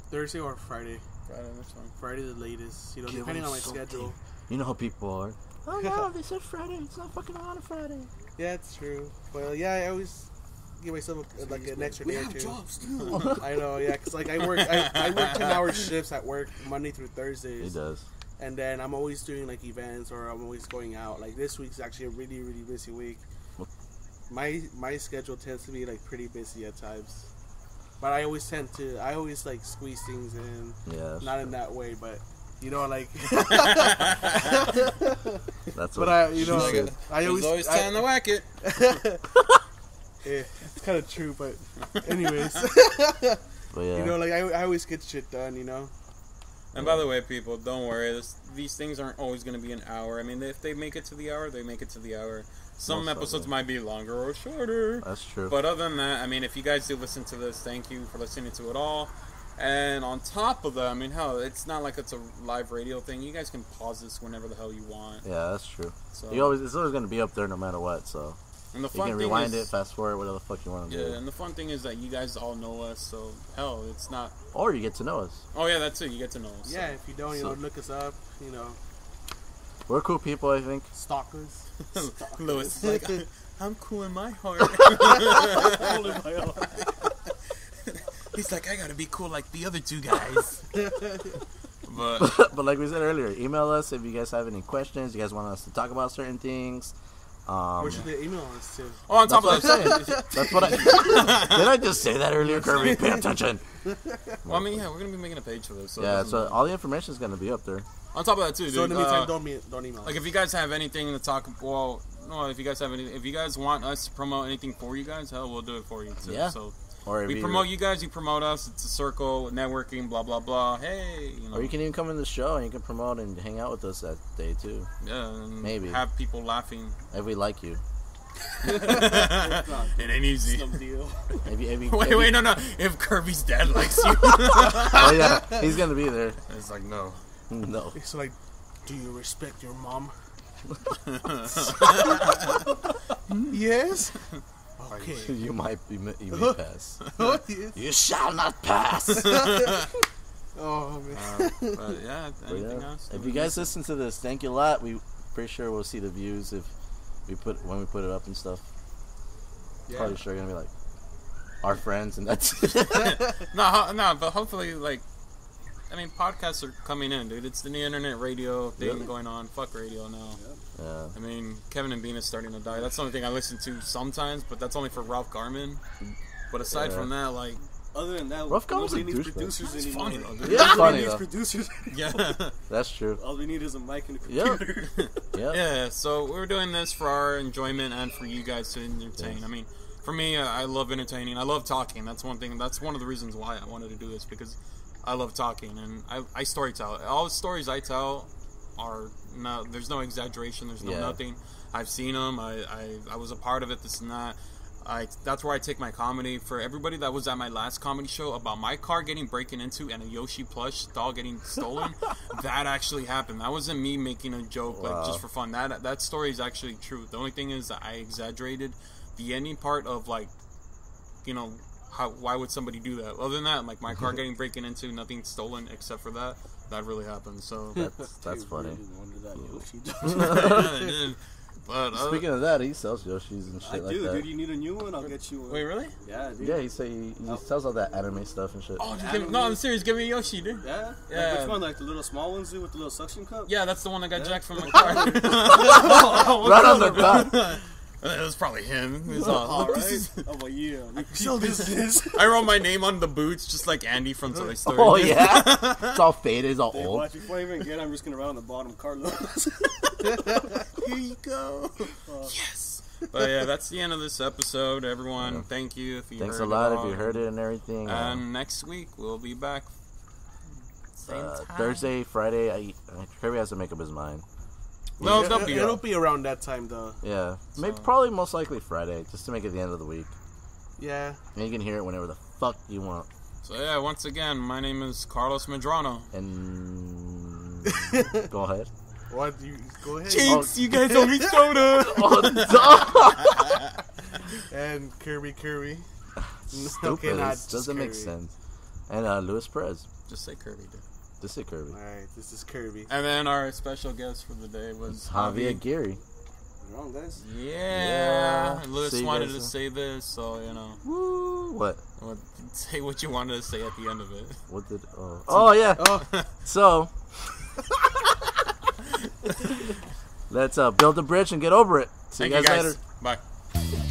Speaker 3: Thursday or Friday.
Speaker 1: Friday, that's fine.
Speaker 3: Friday the latest. You know,
Speaker 2: Give
Speaker 3: depending
Speaker 2: them
Speaker 3: on my
Speaker 2: something.
Speaker 3: schedule.
Speaker 2: You know how people are. Oh no, they said Friday. It's not fucking on a Friday.
Speaker 3: Yeah, it's true. But yeah, I always give myself like an extra
Speaker 4: We
Speaker 3: day or
Speaker 4: have
Speaker 3: two.
Speaker 4: jobs, too.
Speaker 3: I know, yeah, because like I work 10-hour shifts at work Monday through
Speaker 2: He
Speaker 3: Thursdays,
Speaker 2: does.
Speaker 3: and then I'm always doing like events or I'm always going out. Like this week's actually a really really busy week. My schedule tends to be like pretty busy at times, but I always like squeeze things in,
Speaker 2: Yeah.
Speaker 3: not in that way, but you know like.
Speaker 2: That's
Speaker 3: But
Speaker 2: what
Speaker 3: I, you
Speaker 2: she
Speaker 3: know,
Speaker 2: said.
Speaker 3: I
Speaker 1: There's always
Speaker 3: I-
Speaker 1: time to whack it.
Speaker 3: Yeah, it's kind of true, but anyways,
Speaker 2: But yeah.
Speaker 3: you know, like I always get shit done, you know.
Speaker 1: And by the way, people, don't worry. These things aren't always going to be an hour. I mean, if they make it to the hour, they make it to the hour. Some
Speaker 2: Most
Speaker 1: episodes
Speaker 2: likely.
Speaker 1: might be longer or shorter.
Speaker 2: That's true.
Speaker 1: But other than that, I mean, if you guys do listen to this, thank you for listening to it all. And on top of that, I mean, hell, it's not like it's a live radio thing. You guys can pause this whenever the hell you want.
Speaker 2: Yeah, that's true.
Speaker 1: So,
Speaker 2: It's always gonna be up there no matter what. So
Speaker 1: and the
Speaker 2: you
Speaker 1: fun
Speaker 2: can
Speaker 1: thing
Speaker 2: rewind
Speaker 1: is,
Speaker 2: it, fast forward, whatever the fuck you want to
Speaker 1: yeah,
Speaker 2: do.
Speaker 1: and the fun thing is that you guys all know us. So hell, it's not.
Speaker 2: Or you get to know us.
Speaker 1: Oh yeah, that's it. You get to know us.
Speaker 3: Yeah, if you don't, you
Speaker 2: So-
Speaker 3: know, look us up, you know,
Speaker 2: We're cool people, I think.
Speaker 3: stalk us.
Speaker 1: So. Lewis is like, I'm cool in my heart. He's like, I gotta be cool like the other two guys. But
Speaker 2: But like we said earlier, email us if you guys have any questions. You guys want us to talk about certain things.
Speaker 3: Where should they email us to?
Speaker 1: oh, on top
Speaker 2: That's
Speaker 1: of
Speaker 2: what I'm
Speaker 1: that,
Speaker 2: That's what I did. I just say that earlier, Kirby? Pay attention.
Speaker 1: well, I mean, yeah, we're gonna be making a page for this. So it
Speaker 2: Yeah,
Speaker 1: doesn't
Speaker 2: so
Speaker 1: matter.
Speaker 2: all the information is gonna be up there.
Speaker 1: On top of that too, dude.
Speaker 3: So in the meantime,
Speaker 1: uh,
Speaker 3: don't email us.
Speaker 1: like if you guys have anything to talk, well, no, if you guys have any, if you guys want us to promote anything for you guys, hell, we'll do it for you too.
Speaker 2: Yeah.
Speaker 1: So
Speaker 2: Or if
Speaker 1: we promote you guys, you promote us. It's a circle, networking, blah blah blah. Hey, you know,
Speaker 2: Or you can even come in the show and you can promote and hang out with us that day too.
Speaker 1: yeah, and
Speaker 2: Maybe.
Speaker 1: have people laughing.
Speaker 2: If we like you.
Speaker 1: It ain't easy.
Speaker 4: Some deal.
Speaker 1: Wait, no. If Kirby's dad likes you,
Speaker 2: Oh yeah, he's gonna be there.
Speaker 1: it's like no.
Speaker 2: No.
Speaker 3: It's like, do you respect your mom? Yes. Okay.
Speaker 2: You may pass.
Speaker 3: Oh, yes.
Speaker 2: You shall not pass.
Speaker 3: Oh man.
Speaker 1: But yeah,
Speaker 2: But
Speaker 1: anything
Speaker 2: yeah,
Speaker 1: else?
Speaker 2: if you guys listen to this, thank you a lot. We pretty sure we'll see the views if when we put it up and stuff.
Speaker 3: Yeah.
Speaker 2: Probably sure gonna be like our friends and that's
Speaker 1: No, but hopefully, like, I mean, podcasts are coming in, dude. It's the new internet radio thing
Speaker 2: Yep.
Speaker 1: going on. Fuck radio now.
Speaker 2: yeah.
Speaker 1: I mean, Kevin and Bean is starting to die. That's the only thing I listen to sometimes, but that's only for Ralph Garman. But aside
Speaker 2: Yeah.
Speaker 1: from that, like,
Speaker 4: Other than that,
Speaker 2: Rough Gum's
Speaker 4: nobody
Speaker 2: a
Speaker 4: needs
Speaker 2: douchebag.
Speaker 4: producers
Speaker 1: it's
Speaker 4: anymore.
Speaker 1: funny though, dude.
Speaker 2: Yeah, it's
Speaker 4: Nobody
Speaker 2: funny
Speaker 4: needs
Speaker 2: though.
Speaker 4: producers.
Speaker 1: Yeah.
Speaker 2: That's true.
Speaker 4: All we need is a mic and a
Speaker 2: Yep.
Speaker 4: computer.
Speaker 2: Yeah.
Speaker 1: Yeah, so we're doing this for our enjoyment and for you guys to entertain.
Speaker 2: Yes.
Speaker 1: I mean, for me, I love entertaining. I love talking. That's one thing. That's one of the reasons why I wanted to do this, because I love talking and I story tell. All the stories I tell are no. There's no exaggeration. There's no
Speaker 2: Yeah.
Speaker 1: nothing. I've seen them. I was a part of it. This and that. That's where I take my comedy. For everybody that was at my last comedy show about my car getting broken into and a Yoshi plush doll getting stolen, that actually happened. That wasn't me making a joke like
Speaker 2: Wow.
Speaker 1: just for fun. That story is actually true. The only thing is that I exaggerated the ending part of, like, you know, why would somebody do that? Other than that, like my car getting broken into, nothing stolen except for that. That really happened. So
Speaker 2: That's funny.
Speaker 1: it did. But
Speaker 2: Speaking of that, he sells Yoshis and shit
Speaker 4: I
Speaker 2: like
Speaker 4: do,
Speaker 2: that.
Speaker 4: dude. You need a new one? I'll get you one.
Speaker 1: wait, really?
Speaker 4: Yeah, dude.
Speaker 2: Yeah, he sells all that anime stuff and shit.
Speaker 1: Oh, no, I'm serious. Give me a Yoshi, dude.
Speaker 4: Yeah?
Speaker 1: Yeah.
Speaker 4: Like, which one? Like the little small ones, dude, with the little suction cup?
Speaker 1: Yeah, that's the one that got jacked from my car.
Speaker 2: Right on the dot.
Speaker 1: It was probably him. He was
Speaker 4: All
Speaker 1: all,
Speaker 4: right. Oh, well, yeah. Sell this.
Speaker 1: I wrote my name on the boots, just like Andy from Toy Story.
Speaker 2: Oh yeah, it's all faded, it's all
Speaker 4: Hey,
Speaker 2: old.
Speaker 4: watch before I even get. I'm just gonna run on the bottom, Carlos.
Speaker 1: Here you go. Yes. But yeah, that's the end of this episode, everyone. Thank you if you
Speaker 2: Thanks
Speaker 1: heard
Speaker 2: a lot
Speaker 1: it
Speaker 2: if
Speaker 1: all.
Speaker 2: you heard it and everything.
Speaker 1: And next week we'll be back. Same time.
Speaker 2: Thursday, Friday, Kirby has to make up his mind.
Speaker 1: No, they'll be
Speaker 3: It'll
Speaker 1: up.
Speaker 3: be around that time though.
Speaker 2: Yeah, maybe probably most likely Friday, just to make it the end of the week.
Speaker 3: Yeah.
Speaker 2: And you can hear it whenever the fuck you want.
Speaker 1: So yeah, once again, my name is Carlos Medrano.
Speaker 2: And go ahead.
Speaker 3: What? You go ahead.
Speaker 1: Jinx, you guys owe me soda.
Speaker 3: And Kirby.
Speaker 2: Stupid.
Speaker 3: Okay, not
Speaker 2: It
Speaker 3: just
Speaker 2: doesn't make
Speaker 3: Kirby.
Speaker 2: sense. And Luis Perez.
Speaker 1: Just say Kirby, dude.
Speaker 2: Just say Kirby.
Speaker 3: Alright, this is Kirby.
Speaker 1: And then our special guest for the day was
Speaker 2: Javier
Speaker 1: Javi.
Speaker 2: Geary.
Speaker 4: Wrong, guys.
Speaker 1: Yeah. Lewis
Speaker 2: See you
Speaker 1: wanted
Speaker 2: guys,
Speaker 1: to say this, so you know,
Speaker 2: Woo! What?
Speaker 1: say what you wanted to say at the end of it.
Speaker 2: What did? Oh yeah.
Speaker 3: Oh,
Speaker 2: So let's build a bridge and get over it. See
Speaker 1: Thank
Speaker 2: you
Speaker 1: you
Speaker 2: guys
Speaker 1: guys.
Speaker 2: later.
Speaker 1: Bye.